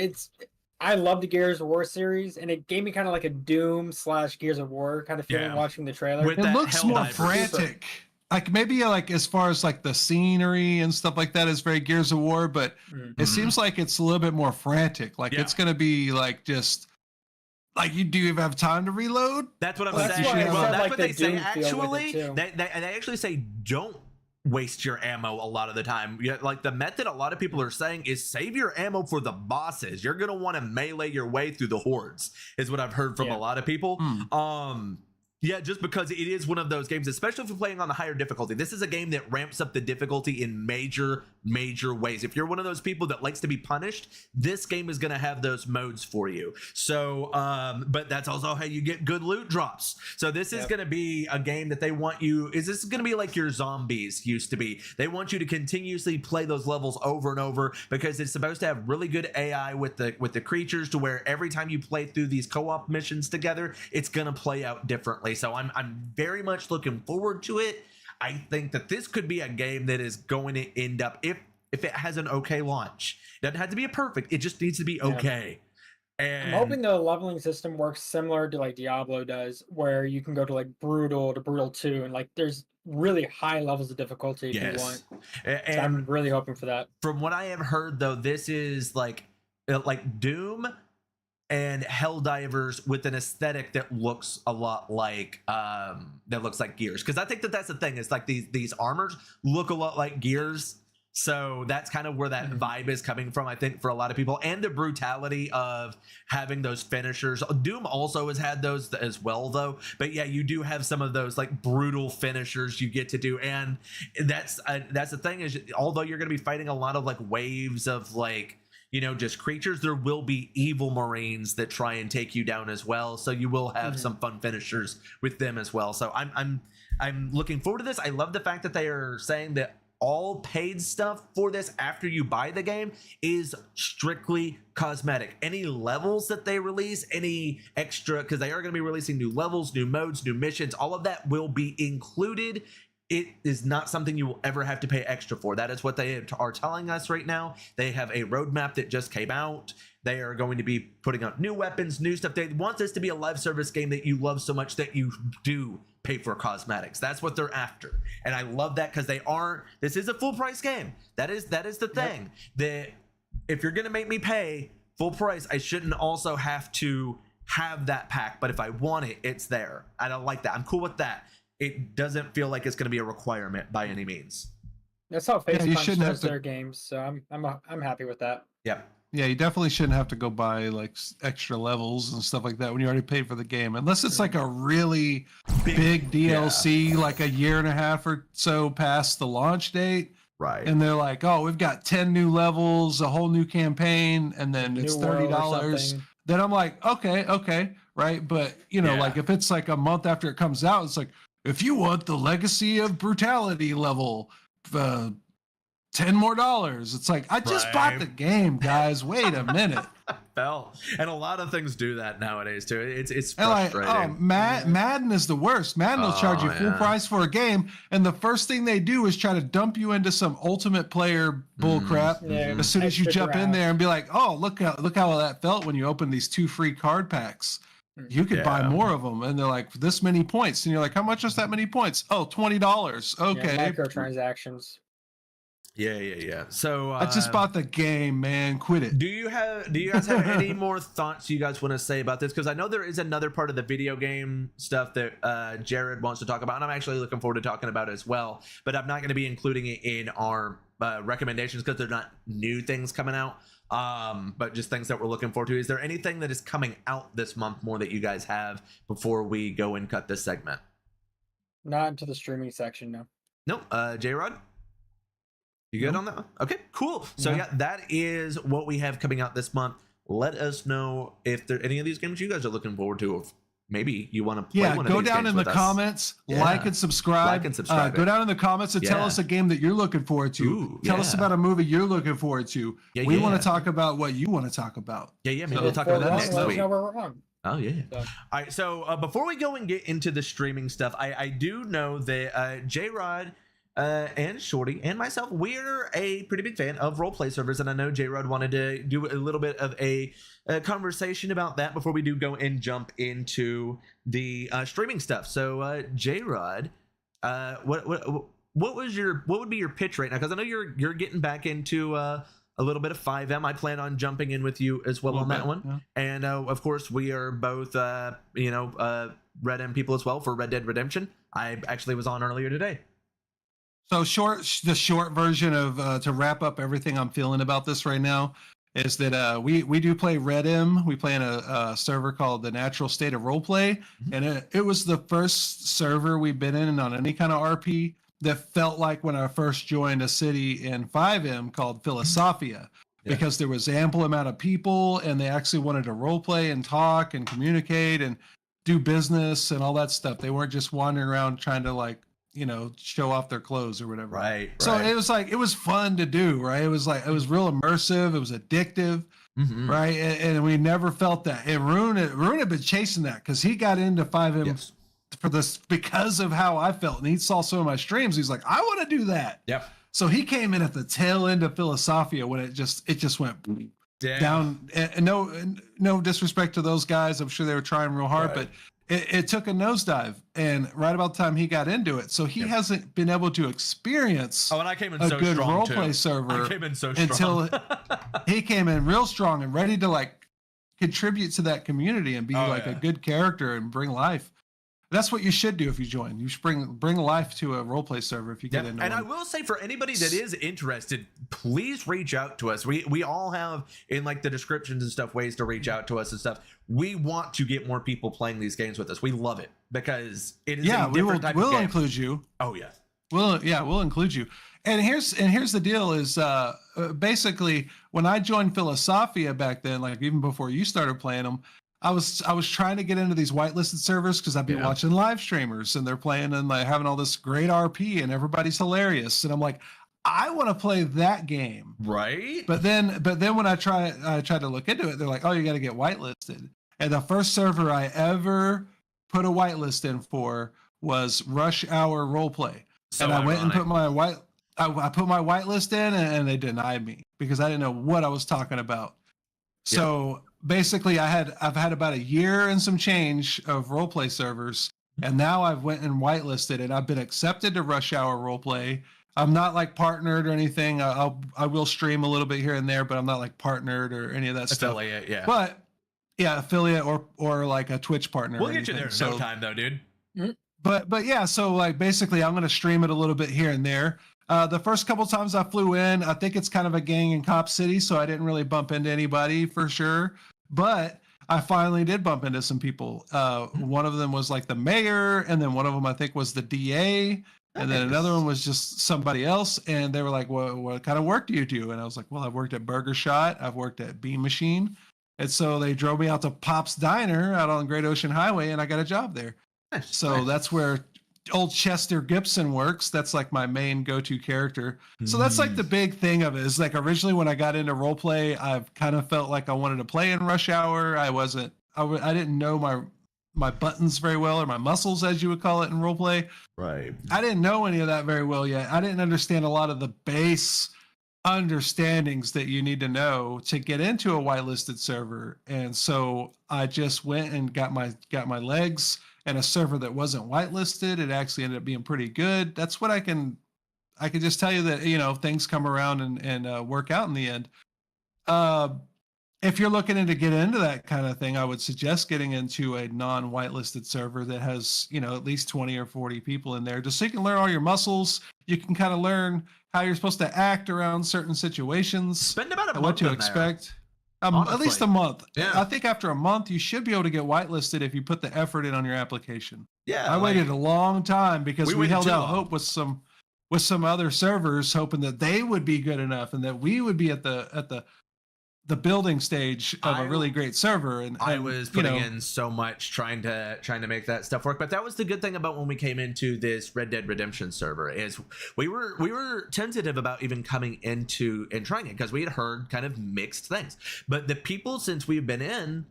I love the Gears of War series, and it gave me kind of like a Doom / Gears of War kind of feeling watching the trailer. It looks more frantic. Like maybe like as far as like the scenery and stuff like that is very Gears of War, but it seems like it's a little bit more frantic. Like it's gonna be like just like you do have time to reload. That's what I'm saying. Well, that's what they say. Actually, they actually say don't waste your ammo a lot of the time. Like the method a lot of people are saying is save your ammo for the bosses. You're gonna want to melee your way through the hordes, is what I've heard from a lot of people. Yeah, just because it is one of those games, especially if you're playing on the higher difficulty. This is a game that ramps up the difficulty in major ways. If you're one of those people that likes to be punished, this game is going to have those modes for you. So, but that's also how you get good loot drops. So this is going to be a game that they want you, this is going to be like your zombies used to be. They want you to continuously play those levels over and over because it's supposed to have really good AI with the creatures to where every time you play through these co-op missions together, it's going to play out differently. So I'm very much looking forward to it. I think that this could be a game that is going to end up, if it has an okay launch. It doesn't have to be a perfect, it just needs to be okay. And I'm hoping the leveling system works similar to like Diablo does, where you can go to like brutal to brutal 2, and like there's really high levels of difficulty if you want. And so I'm really hoping for that. From what I have heard though, this is like Doom and Helldivers with an aesthetic that looks a lot like Gears, because I think that's the thing. It's like these armors look a lot like Gears, so that's kind of where that vibe is coming from, I think, for a lot of people. And the brutality of having those finishers. Doom also has had those as well though, but yeah, you do have some of those like brutal finishers you get to do. And that's the thing, is although you're going to be fighting a lot of like waves of like, you know, just creatures, there will be evil Marines that try and take you down as well. So you will have some fun finishers with them as well. So I'm looking forward to this. I love the fact that they are saying that all paid stuff for this after you buy the game is strictly cosmetic. Any levels that they release, any extra, because they are going to be releasing new levels, new modes, new missions, all of that will be included. It is not something you will ever have to pay extra for. That is what they are telling us right now. They have a roadmap that just came out. They are going to be putting out new weapons, new stuff. They want this to be a live service game that you love so much that you do pay for cosmetics. That's what they're after. And I love that, because this is a full price game. That is the thing. That if you're going to make me pay full price, I shouldn't also have to have that pack. But if I want it, it's there. I don't like that. I'm cool with that. It doesn't feel like it's going to be a requirement by any means. That's how Facepunch does their games, so I'm happy with that. Yep. Yeah, you definitely shouldn't have to go buy like extra levels and stuff like that when you already paid for the game, unless it's like a really big DLC, like a year and a half or so past the launch date. Right. And they're like, oh, we've got 10 new levels, a whole new campaign, and then it's $30. Then I'm like, okay, right? But you know, like if it's like a month after it comes out, it's like, if you want the Legacy of Brutality level, $10 more. It's like, I just bought the game, guys. Wait a minute. And a lot of things do that nowadays too. It's frustrating. Like, Madden is the worst. Madden will charge you full price for a game, and the first thing they do is try to dump you into some ultimate player bullcrap as soon as you jump in there and be like, oh, look how that felt when you open these 2 free card packs. you could buy Yeah. more of them, and they're like this many points, and you're like, how much is that many points? Oh, $20. Okay, Yeah, microtransactions. Yeah. So I just bought the game, man. Quit it. do you guys have any more thoughts you guys want to say about this? Because I know there is another part of the video game stuff that Jared wants to talk about, and I'm actually looking forward to talking about it as well. But I'm not going to be including it in our recommendations because they're not new things coming out, but just things that we're looking forward to. Is there anything that is coming out this month more that you guys have before we go and cut this segment? Not into the streaming section, no. No, J-Rod? You good on that one? Okay, cool. So yeah, that is what we have coming out this month. Let us know if there any of these games you guys are looking forward to, or if maybe you want to play one of go these down games in the with us. comments, Yeah. like and subscribe. Go down in the comments and tell Yeah. us a game that you're looking forward to. Ooh, tell us yeah. about a movie you're looking forward to. Yeah, we yeah. want to talk about what you want to talk about. Yeah, maybe So we'll talk If we're about that wrong, next let us week. know we're wrong. Oh yeah. So. All right. So before we go and get into the streaming stuff, I do know that J-Rod and Shorty and myself, we're a pretty big fan of role play servers, and I know J-Rod wanted to do a little bit of a conversation about that before we do go and jump into the streaming stuff. So J-Rod, what would be your pitch right now? Because I know you're getting back into a little bit of 5M. I plan on jumping in with you as well on that one. Yeah. And of course, we are both, Red M people as well for Red Dead Redemption. I actually was on earlier today. So the short version of to wrap up everything I'm feeling about this right now is that we do play Red M. We play in a server called the Natural State of Roleplay, and it was the first server we've been in on any kind of RP that felt like when I first joined a city in 5M called Philosophia, because there was ample amount of people and they actually wanted to roleplay and talk and communicate and do business and all that stuff. They weren't just wandering around trying to show off their clothes or whatever. Right. So it was fun to do, right? It was real immersive. It was addictive, right? And we never felt that. And Rune had been chasing that because he got into 5M for this because of how I felt. And he saw some of my streams. He's like, I want to do that. Yep. So he came in at the tail end of Philosophia when it just went down. And no disrespect to those guys. I'm sure they were trying real hard, but it took a nosedive, and right about the time he got into it, so he hasn't been able to experience and I came in a so good strong roleplay server I came in so strong. until he came in real strong and ready to contribute to that community and be a good character and bring life. That's what you should do if you join. You should bring life to a roleplay server if you get into it. And I will say, for anybody that is interested, please reach out to us. We all have in the descriptions and stuff ways to reach out to us and stuff. We want to get more people playing these games with us. We love it because it is a different type of game. We'll include you. Oh yeah. We'll include you. And here's the deal is basically when I joined Philosophia back then, even before you started playing them, I was trying to get into these whitelisted servers because I've been watching live streamers and they're playing and having all this great RP and everybody's hilarious. And I'm like, I want to play that game. Right. But then when I tried to look into it, they're like, oh, you got to get whitelisted. And the first server I ever put a whitelist in for was Rush Hour Roleplay. So and I went and ironic. put my whitelist in and they denied me because I didn't know what I was talking about. So basically I've had about a year and some change of roleplay servers, and now I've went and whitelisted and I've been accepted to Rush Hour Roleplay. I'm not partnered or anything. I will stream a little bit here and there, but I'm not partnered or any of that Affiliate, stuff. But affiliate or a Twitch partner. We'll get you there in no time though, dude. But yeah, so basically I'm going to stream it a little bit here and there. The first couple times I flew in, I think it's kind of a gang and cop city, so I didn't really bump into anybody for sure. But I finally did bump into some people. One of them was the mayor, and then one of them I think was the DA, and then another one was just somebody else. And they were like, well, what kind of work do you do? And I was like, well, I've worked at Burger Shot, I've worked at Bean Machine. And so they drove me out to Pop's Diner out on Great Ocean Highway, and I got a job there. So that's where old Chester Gibson works. That's my main go-to character. So that's the big thing of it is originally when I got into roleplay, I've kind of felt like I wanted to play in Rush Hour. I didn't know my buttons very well, or my muscles, as you would call it in roleplay. Right. I didn't know any of that very well yet. I didn't understand a lot of the base understandings that you need to know to get into a whitelisted server. And so I just went and got my legs in a server that wasn't whitelisted. It actually ended up being pretty good. That's what I can just tell you, that things come around and work out in the end. If you're looking to get into that kind of thing, I would suggest getting into a non-whitelisted server that has, at least 20 or 40 people in there, just so you can learn all your muscles. You can kind of learn how you're supposed to act around certain situations. Spend about a month what to in expect. there. At least a month. Yeah. I think after a month, you should be able to get whitelisted if you put the effort in on your application. Yeah. I waited a long time because we waited held too out long. hope with some other servers, hoping that they would be good enough and that we would be at the building stage of a really great server. And I was putting in so much trying to make that stuff work. But that was the good thing about when we came into this Red Dead Redemption server, is we were tentative about even coming into and trying it, because we had heard kind of mixed things. But the people, since we've been in,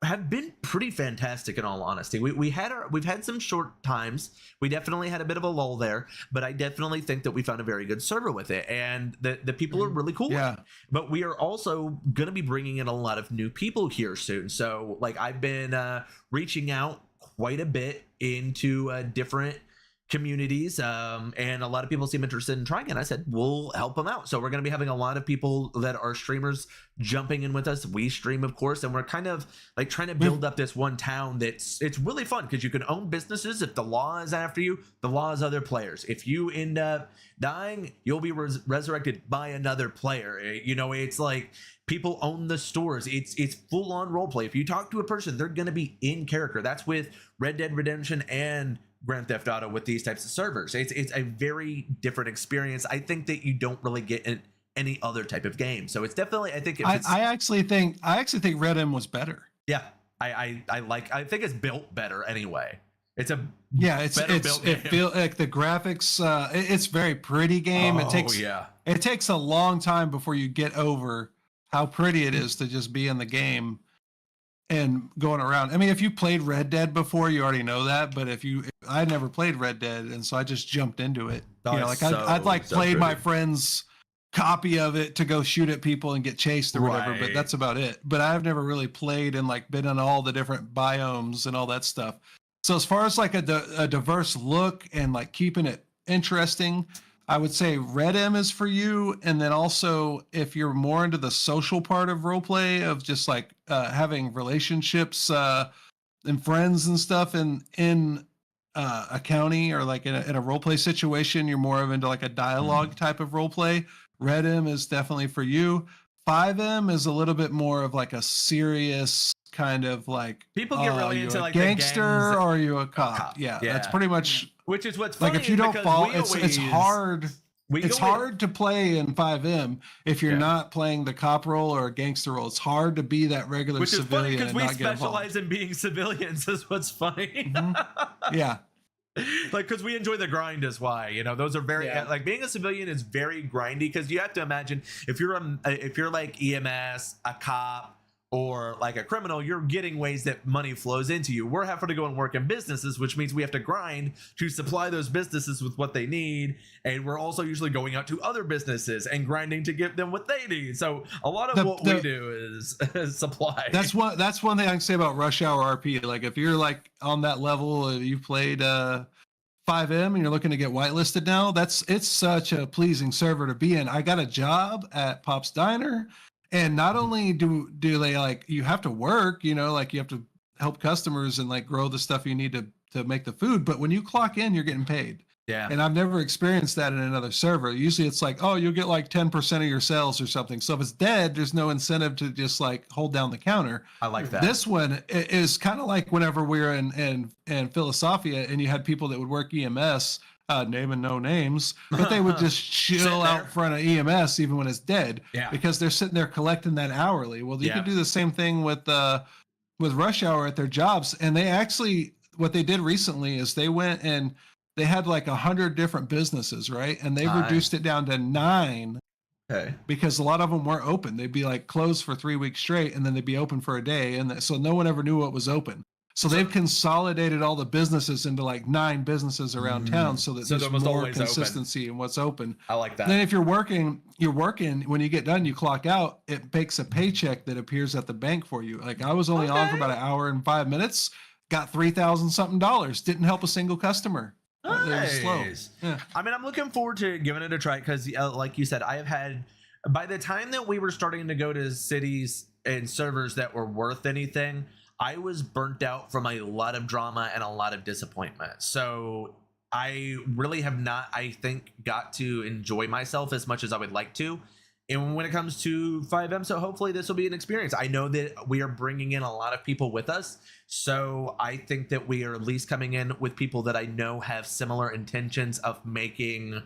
have been pretty fantastic, in all honesty. We've had some short times. We definitely had a bit of a lull there, but I definitely think that we found a very good server with it, and the people are really cool. Yeah. But we are also going to be bringing in a lot of new people here soon. So like, I've been reaching out quite a bit into different communities, and a lot of people seem interested in trying it. I said we'll help them out, so we're going to be having a lot of people that are streamers jumping in with us. We stream, of course, and we're kind of like trying to build up this one town it's really fun, because you can own businesses. If the law is after you, the law is other players. If you end up dying, you'll be resurrected by another player. It's like people own the stores. It's full on role play. If you talk to a person, they're going to be in character. That's with Red Dead Redemption and Grand Theft Auto. With these types of servers, it's a very different experience. I think that you don't really get in any other type of game. So it's definitely, I think I actually think Red M was better. Yeah, I think it's built better anyway. It's a it feels like the graphics. It's very pretty game. It takes a long time before you get over how pretty it is to just be in the game and going around. I mean, if you played Red Dead before, you already know that. But I never played Red Dead, and so I just jumped into it. I'd played my friend's copy of it to go shoot at people and get chased or whatever, but that's about it. But I've never really played and been on all the different biomes and all that stuff. So as far as a diverse look and keeping it interesting, I would say Red M is for you. And then also, if you're more into the social part of roleplay, of just having relationships and friends and stuff in a county, or in a roleplay situation, you're more into a dialogue type of roleplay, Red M is definitely for you. 5M is a little bit more of a serious kind of people get really into a gangster or are you a cop? Yeah, that's pretty much. Which is what's funny, if you don't fall, it's hard. It's hard to play in 5M if you're not playing the cop role or a gangster role. It's hard to be that regular civilian. Which is funny, because we specialize in being civilians. Is what's funny. Mm-hmm. Yeah. Because we enjoy the grind is why, those are very being a civilian is very grindy, because you have to imagine if you're EMS, a cop, or a criminal, you're getting ways that money flows into you. We're having to go and work in businesses, which means we have to grind to supply those businesses with what they need. And we're also usually going out to other businesses and grinding to give them what they need. So a lot of what we do is supply. That's one thing I can say about Rush Hour RP. If you're on that level, you played 5M and you're looking to get whitelisted now, it's such a pleasing server to be in. I got a job at Pop's Diner. And not only do they you have to work, you have to help customers and grow the stuff you need to make the food, but when you clock in, you're getting paid. Yeah. And I've never experienced that in another server. Usually it's you'll get 10% of your sales or something. So if it's dead, there's no incentive to just hold down the counter. I like that. This one is kind of whenever we were in Philosophia and you had people that would work EMS, naming no names, but they would just chill out front of EMS even when it's dead, because they're sitting there collecting that hourly. Well, you can do the same thing with Rush Hour at their jobs. And they actually, what they did recently is they went and they had 100 different businesses, right? And they reduced it down to 9. Okay. Because a lot of them weren't open. They'd be closed for 3 weeks straight, and then they'd be open for a day, and so no one ever knew what was open. So they've consolidated all the businesses into like 9 businesses around town, so that there's more consistency in what's open. I like that. Then if you're working, when you get done, you clock out, it makes a paycheck that appears at the bank for you. Like I was only on for about an hour and 5 minutes, got $3,000 something, didn't help a single customer. Nice. Slow. Yeah. I mean, I'm looking forward to giving it a try because, like you said, I have had, by the time that we were starting to go to cities and servers that were worth anything, I was burnt out from a lot of drama and a lot of disappointment. So I really have not, I think, got to enjoy myself as much as I would like to. And when it comes to 5M, so hopefully this will be an experience. I know that we are bringing in a lot of people with us. So I think that we are at least coming in with people that I know have similar intentions of making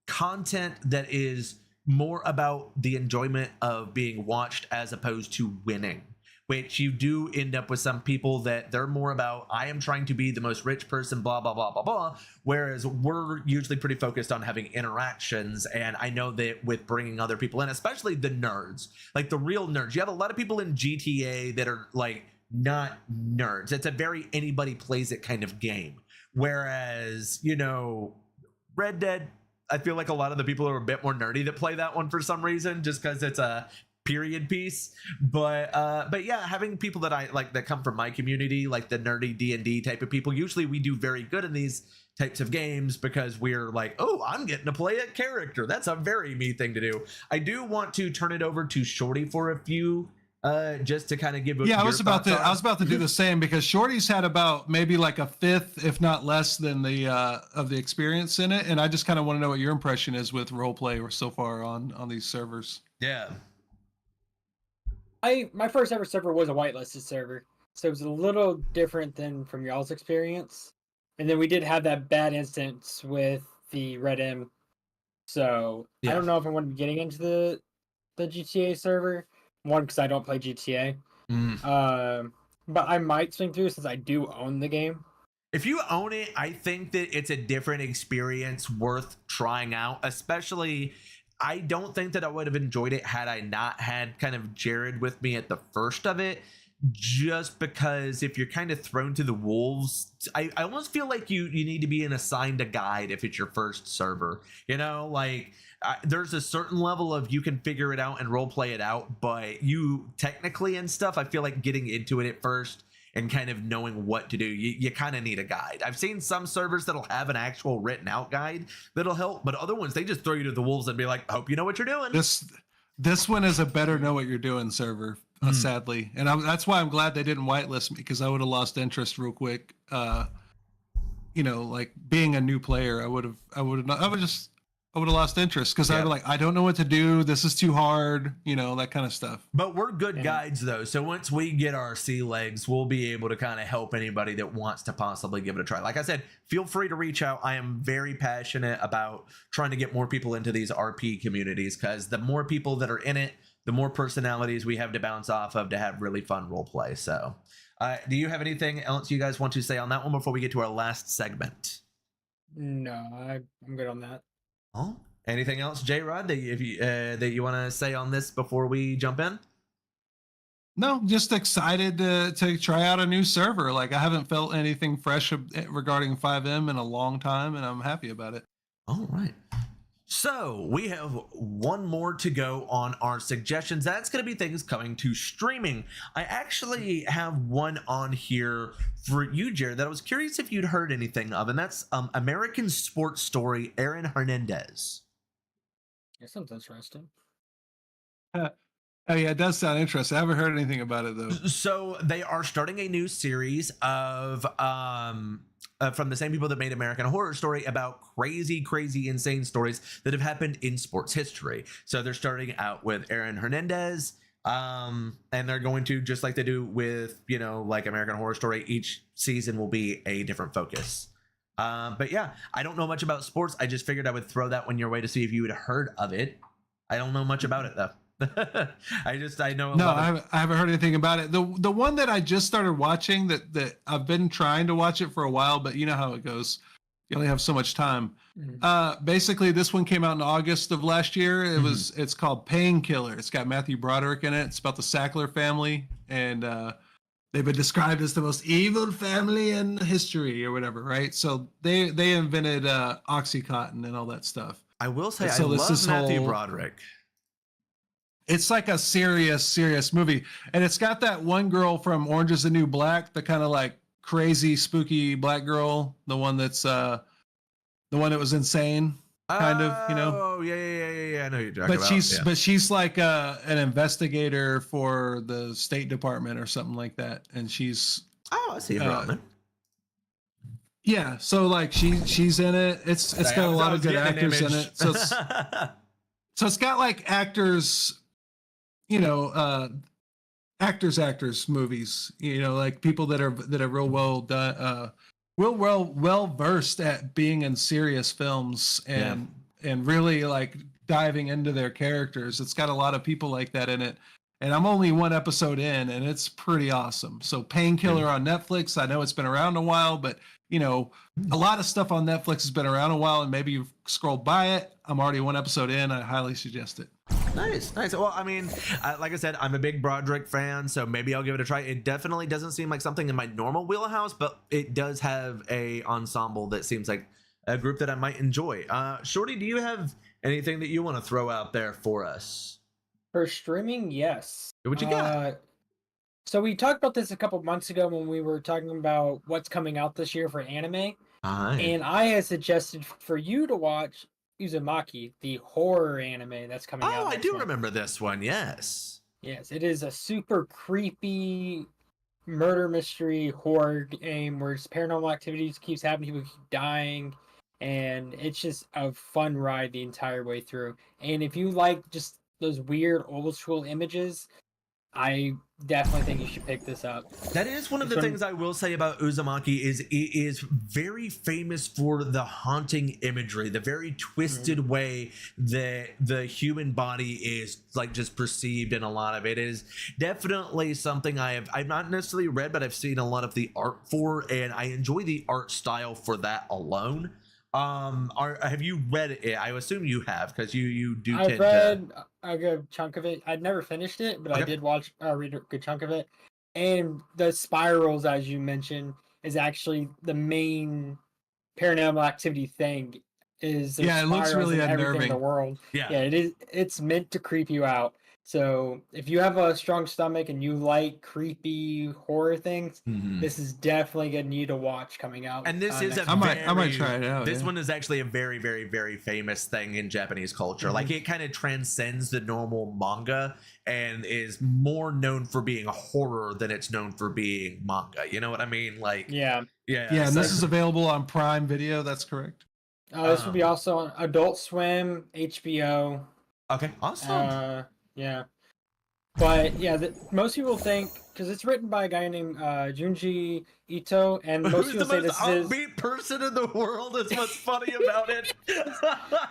content that is more about the enjoyment of being watched as opposed to winning. Which you do end up with some people that they're more about, I am trying to be the most rich person, blah, blah, blah, blah, blah. Whereas we're usually pretty focused on having interactions. And I know that with bringing other people in, especially the nerds, like the real nerds, you have a lot of people in GTA that are like not nerds. It's a very anybody plays it kind of game. Whereas, you know, Red Dead, I feel like a lot of the people are a bit more nerdy that play that one for some reason, just because it's a period piece. But yeah, having people that I like that come from my community, like the nerdy D&D type of people, usually we do very good in these types of games because we're like, oh, I'm getting to play a character. That's a very me thing to do. I do want to turn it over to Shorty for a few just to kind of give I was about to do the same, because Shorty's had about maybe like a fifth, if not less than the of the experience in it, and I just kind of want to know what your impression is with roleplay so far on these servers. Yeah. My first ever server was a whitelisted server, so it was a little different than from y'all's experience. And then we did have that bad instance with the Red M. So yeah. I don't know if I want to be getting into the GTA server. One, because I don't play GTA. But I might swing through since I do own the game. If you own it, I think that it's a different experience worth trying out, especially I don't think that I would have enjoyed it had I not had kind of Jared with me at the first of it, just because if you're kind of thrown to the wolves, I almost feel like you need to be assigned a guide if it's your first server, you know, like there's a certain level of you can figure it out and role play it out, but you technically and stuff, I feel like getting into it at first and kind of knowing what to do, you kind of need a guide. I've seen some servers that'll have an actual written out guide that'll help, but other ones, they just throw you to the wolves and be like, hope you know what you're doing. This one is a better know what you're doing server, sadly. And that's why I'm glad they didn't whitelist me, because I would have lost interest real quick. You know, like being a new player, I would have lost interest, because I'd be like, I don't know what to do. This is too hard, you know, that kind of stuff. But we're good guides, though. So once we get our sea legs, we'll be able to kind of help anybody that wants to possibly give it a try. Like I said, feel free to reach out. I am very passionate about trying to get more people into these RP communities, because the more people that are in it, the more personalities we have to bounce off of to have really fun role play. So do you have anything else you guys want to say on that one before we get to our last segment? No, I'm good on that. Oh, anything else, J-Rod, that you want to say on this before we jump in? No, just excited to try out a new server. Like, I haven't felt anything fresh regarding 5M in a long time, and I'm happy about it. All right. So we have one more to go on our suggestions. That's going to be things coming to streaming. I actually have one on here for you, Jared, that I was curious if you'd heard anything of, and that's American Sports Story, Aaron Hernandez. That sounds interesting. Oh yeah, it does sound interesting. I haven't heard anything about it though. So they are starting a new series of from the same people that made American Horror Story about crazy, insane stories that have happened in sports history. So they're starting out with Aaron Hernandez, and they're going to, just like they do with, you know, like American Horror Story, each season will be a different focus. But yeah, I don't know much about sports. I just figured I would throw that one your way to see if you had heard of it. I don't know much about it though. I know. I haven't heard anything about it. The one that I just started watching that I've been trying to watch it for a while, but you know how it goes. You only have so much time. Basically, this one came out in August of last year. It's called Painkiller. It's got Matthew Broderick in it. It's about the Sackler family, and they've been described as the most evil family in history or whatever, right? So they invented Oxycontin and all that stuff. I will say, And I so this love Matthew whole- Broderick. It's like a serious movie, and it's got that one girl from Orange Is the New Black, the kind of like crazy, spooky black girl, the one that's the one that was insane, kind of, you know. Oh, yeah. I know who you're talking about. But she's like an investigator for the State Department or something like that, and she's Oh, I see her on there. yeah. So like she's in it. It's got a lot of good actors in it. So it's got like actors, you know, actors movies, you know, like people that are real well done, well versed at being in serious films and really like diving into their characters. It's got a lot of people like that in it, and I'm only one episode in, and it's pretty awesome. So Painkiller on Netflix, I know it's been around a while, but you know, a lot of stuff on Netflix has been around a while, and maybe you've scrolled by it. I'm already one episode in. I highly suggest it. Nice. Well, I mean, like I said, I'm a big Broderick fan, so maybe I'll give it a try. It definitely doesn't seem like something in my normal wheelhouse, but it does have a ensemble that seems like a group that I might enjoy. Shorty, do you have anything that you want to throw out there for us? For streaming, yes. What you got? So we talked about this a couple months ago when we were talking about what's coming out this year for anime, and I had suggested for you to watch Uzumaki, the horror anime that's coming out. Oh, I next do month. remember this one. Yes. Yes, it is a super creepy murder mystery horror game where just paranormal activities keeps happening, people keep dying, and it's just a fun ride the entire way through. And if you like just those weird old school images, I definitely think you should pick this up. That is one of the things I will say about Uzumaki is it is very famous for the haunting imagery, the very twisted way that the human body is like just perceived in a lot of it. Is definitely something I've not necessarily read, but I've seen a lot of the art for, and I enjoy the art style for that alone. Have you read it? I assume you have, because you do. I've read a good chunk of it. I'd never finished it, but Okay. I did read a good chunk of it. And the spirals, as you mentioned, is actually the main paranormal activity thing. Is Yeah, it looks spirals really in everything in unnerving. the world. Yeah. Yeah, it is. It's meant to creep you out. So if you have a strong stomach and you like creepy horror things, this is definitely going to need to watch coming out. And this is next a month. I might try it out. This yeah. one is actually a very, very, very famous thing in Japanese culture. Like it kind of transcends the normal manga and is more known for being a horror than it's known for being manga. You know what I mean? Like, Yeah. yeah. Yeah, and so- this is available on Prime Video. That's correct. This will be also on Adult Swim, HBO. okay. Awesome. Yeah. But yeah, most people think, because it's written by a guy named Junji Ito, and most Who's people the say most this is upbeat person in the world? Is what's funny about it.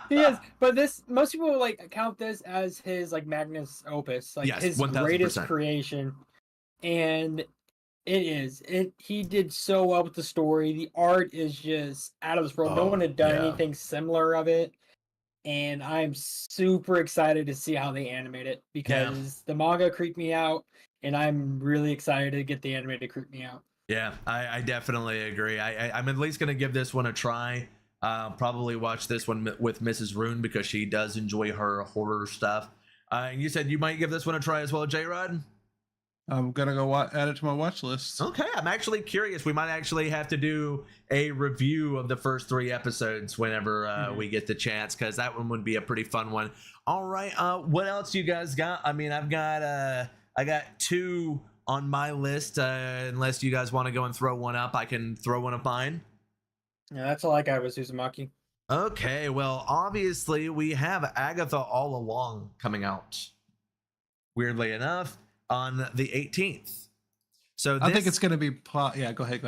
he is. But most people like count this as his like magnus opus, like Yes, his 1000%. greatest creation, and it is. He did so well with the story. The art is just out of this world. No one had done anything similar of it. And I'm super excited to see how they animate it because the manga creeped me out, and I'm really excited to get the anime to creep me out. Yeah, I definitely agree. I'm at least going to give this one a try. Probably watch this one with Mrs. Rune because she does enjoy her horror stuff. And you said you might give this one a try as well, J-Rod? I'm gonna go add it to my watch list. Okay, I'm actually curious. We might actually have to do a review of the first 3 episodes whenever we get the chance, because that one would be a pretty fun one. All right, what else you guys got? I mean, I got 2 on my list. Unless you guys want to go and throw one up, I can throw one of mine. Yeah, that's all I got was Uzumaki. Okay, well, obviously we have Agatha All Along coming out. Weirdly enough, on the 18th. So I think it's going to be yeah, go ahead.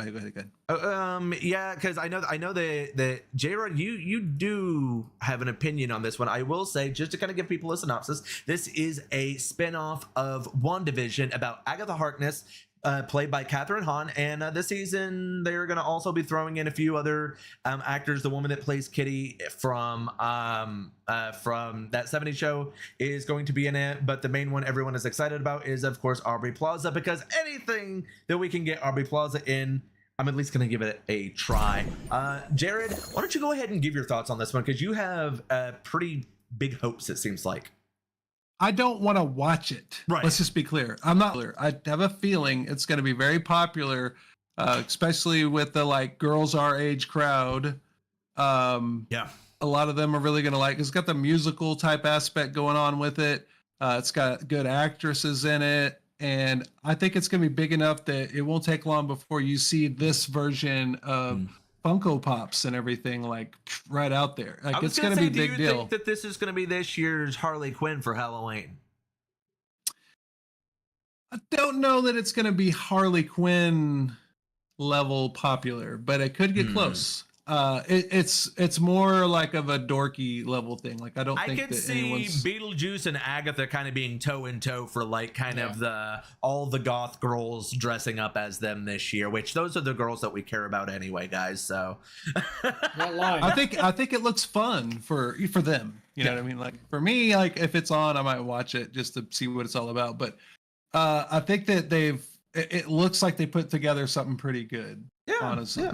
yeah, because I know that J-Rod, you do have an opinion on this one. I will say, just to kind of give people a synopsis, this is a spin-off of WandaVision about Agatha Harkness played by Catherine Hahn, and this season they're going to also be throwing in a few other actors. The woman that plays Kitty from that '70s show is going to be in it, but the main one everyone is excited about is, of course, Aubrey Plaza, because anything that we can get Aubrey Plaza in, I'm at least going to give it a try. Jared, why don't you go ahead and give your thoughts on this one, because you have pretty big hopes, it seems like. I don't want to watch it. Right. Let's just be clear. I'm not clear. I have a feeling it's going to be very popular, especially with the like girls our age crowd. Yeah. A lot of them are really going to like. It's got the musical type aspect going on with it. It's got good actresses in it, and I think it's going to be big enough that it won't take long before you see this version of Funko Pops and everything like right out there. Like it's going to be a big deal. Do you think that this is going to be this year's Harley Quinn for Halloween? I don't know that it's going to be Harley Quinn level popular, but it could get close. It's more like of a dorky level thing. Like I could see Beetlejuice and Agatha kind of being toe in toe for like kind of all the goth girls dressing up as them this year, which those are the girls that we care about anyway, guys. So Not lying. I think it looks fun for them. You know what I mean? Like for me, like if it's on, I might watch it just to see what it's all about. But I think that it looks like they put together something pretty good. Yeah, honestly. Yeah.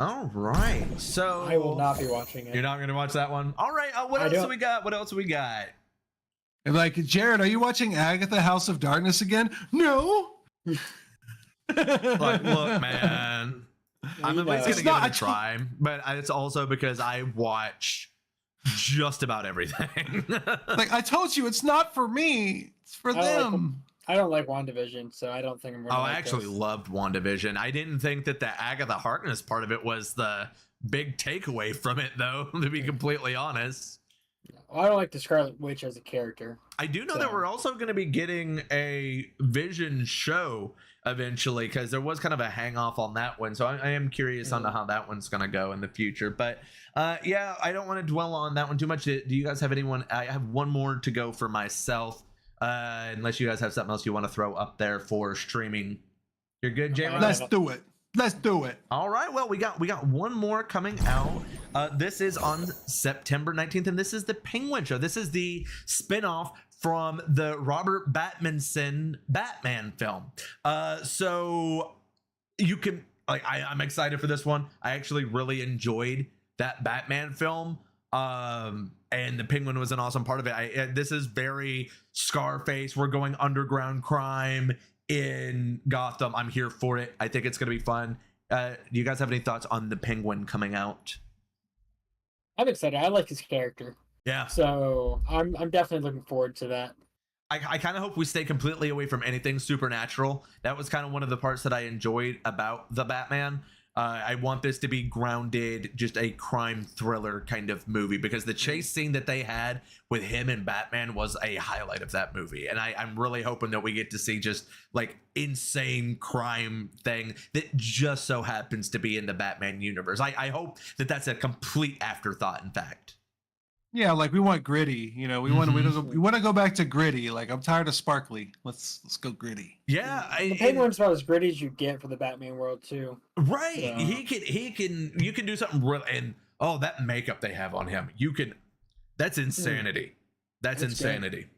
All right, so I will not be watching it. You're not going to watch that one. All right, what else do we got? What else do we got? And like, Jared, are you watching Agatha House of Darkness again? No. Like, look, man, I'm at least going to give it a try, but it's also because I watch just about everything. Like I told you, it's not for me. It's for them. I don't like WandaVision, so I don't think I'm going to I actually loved WandaVision. I didn't think that the Agatha Harkness part of it was the big takeaway from it, though, to be completely honest. Well, I don't like the Scarlet Witch as a character. I do know that we're also going to be getting a Vision show eventually, because there was kind of a hang-off on that one. So I am curious on how that one's going to go in the future. But yeah, I don't want to dwell on that one too much. Do you guys have anyone? I have one more to go for myself. Unless you guys have something else you want to throw up there for streaming. You're good, Jay? Let's do it. All right. Well, we got one more coming out. This is on September 19th, and this is the Penguin Show. This is the spinoff from the Robert Pattinson Batman film. So you can I'm excited for this one. I actually really enjoyed that Batman film. And the Penguin was an awesome part of it. This is very Scarface. We're going underground crime in Gotham. I'm here for it. I think it's going to be fun. Do you guys have any thoughts on the Penguin coming out? I'm excited. I like his character. Yeah. So I'm definitely looking forward to that. I kind of hope we stay completely away from anything supernatural. That was kind of one of the parts that I enjoyed about the Batman. I want this to be grounded, just a crime thriller kind of movie, because the chase scene that they had with him and Batman was a highlight of that movie. And I'm really hoping that we get to see just like insane crime thing that just so happens to be in the Batman universe. I hope that that's a complete afterthought, in fact. Yeah, like we want gritty, you know. We want to go back to gritty. Like I'm tired of sparkly. Let's go gritty. Yeah, the Penguin's about as gritty as you get for the Batman world too. Right, so. He can. You can do something real, and that makeup they have on him. You can. That's insanity. That's insanity. Good.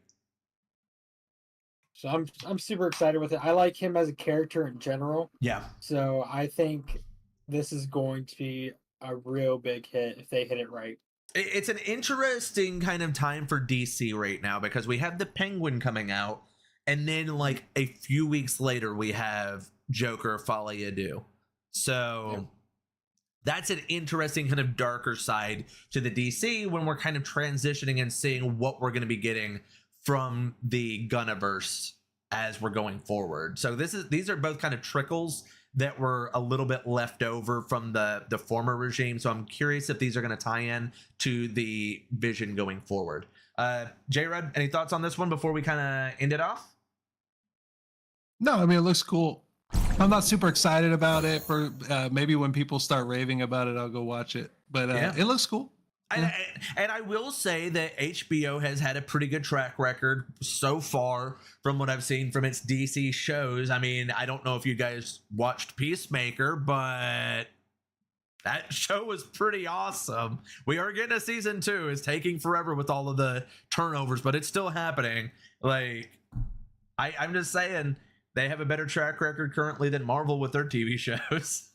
So I'm super excited with it. I like him as a character in general. Yeah. So I think this is going to be a real big hit if they hit it right. It's an interesting kind of time for DC right now, because we have the Penguin coming out, and then like a few weeks later we have Joker Folie à Deux. So that's an interesting kind of darker side to the DC when we're kind of transitioning and seeing what we're going to be getting from the Gunniverse as we're going forward. So these are both kind of trickles that were a little bit left over from the former regime. So I'm curious if these are going to tie in to the vision going forward. J-Rod, any thoughts on this one before we kind of end it off? No, I mean, it looks cool. I'm not super excited about it. For maybe when people start raving about it, I'll go watch it. But it looks cool. And I will say that HBO has had a pretty good track record so far from what I've seen from its DC shows. I mean, I don't know if you guys watched Peacemaker, but that show was pretty awesome. We are getting a season 2. It's taking forever with all of the turnovers, but it's still happening. Like, I'm just saying, they have a better track record currently than Marvel with their TV shows.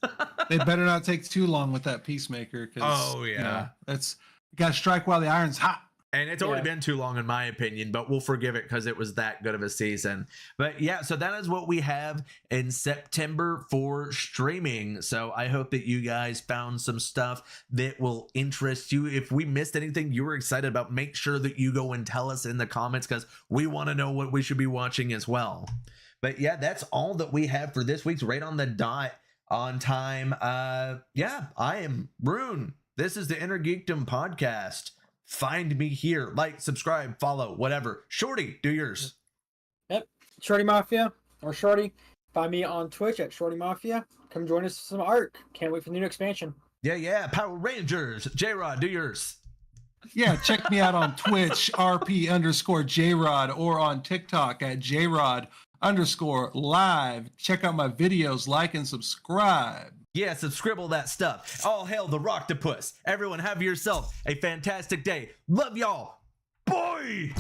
They better not take too long with that Peacemaker. Oh, yeah. It's got to strike while the iron's hot. And it's already been too long, in my opinion, but we'll forgive it because it was that good of a season. But yeah, so that is what we have in September for streaming. So I hope that you guys found some stuff that will interest you. If we missed anything you were excited about, make sure that you go and tell us in the comments because we want to know what we should be watching as well. But yeah, that's all that we have for this week's Right on the Dot on time. Yeah, I am Rune. This is the Inner Geekdom podcast. Find me here. Like, subscribe, follow, whatever. Shorty, do yours. Yep. Shorty Mafia or Shorty. Find me on Twitch at Shorty Mafia. Come join us for some art. Can't wait for the new expansion. Yeah. Power Rangers. J-Rod, do yours. Yeah, check me out on Twitch, RP_JRod, or on TikTok at JRod_live. Check out my videos, like and subscribe. Yeah, scribble that stuff. All hail the Rocktopus. Everyone have yourself a fantastic day. Love y'all. Bye.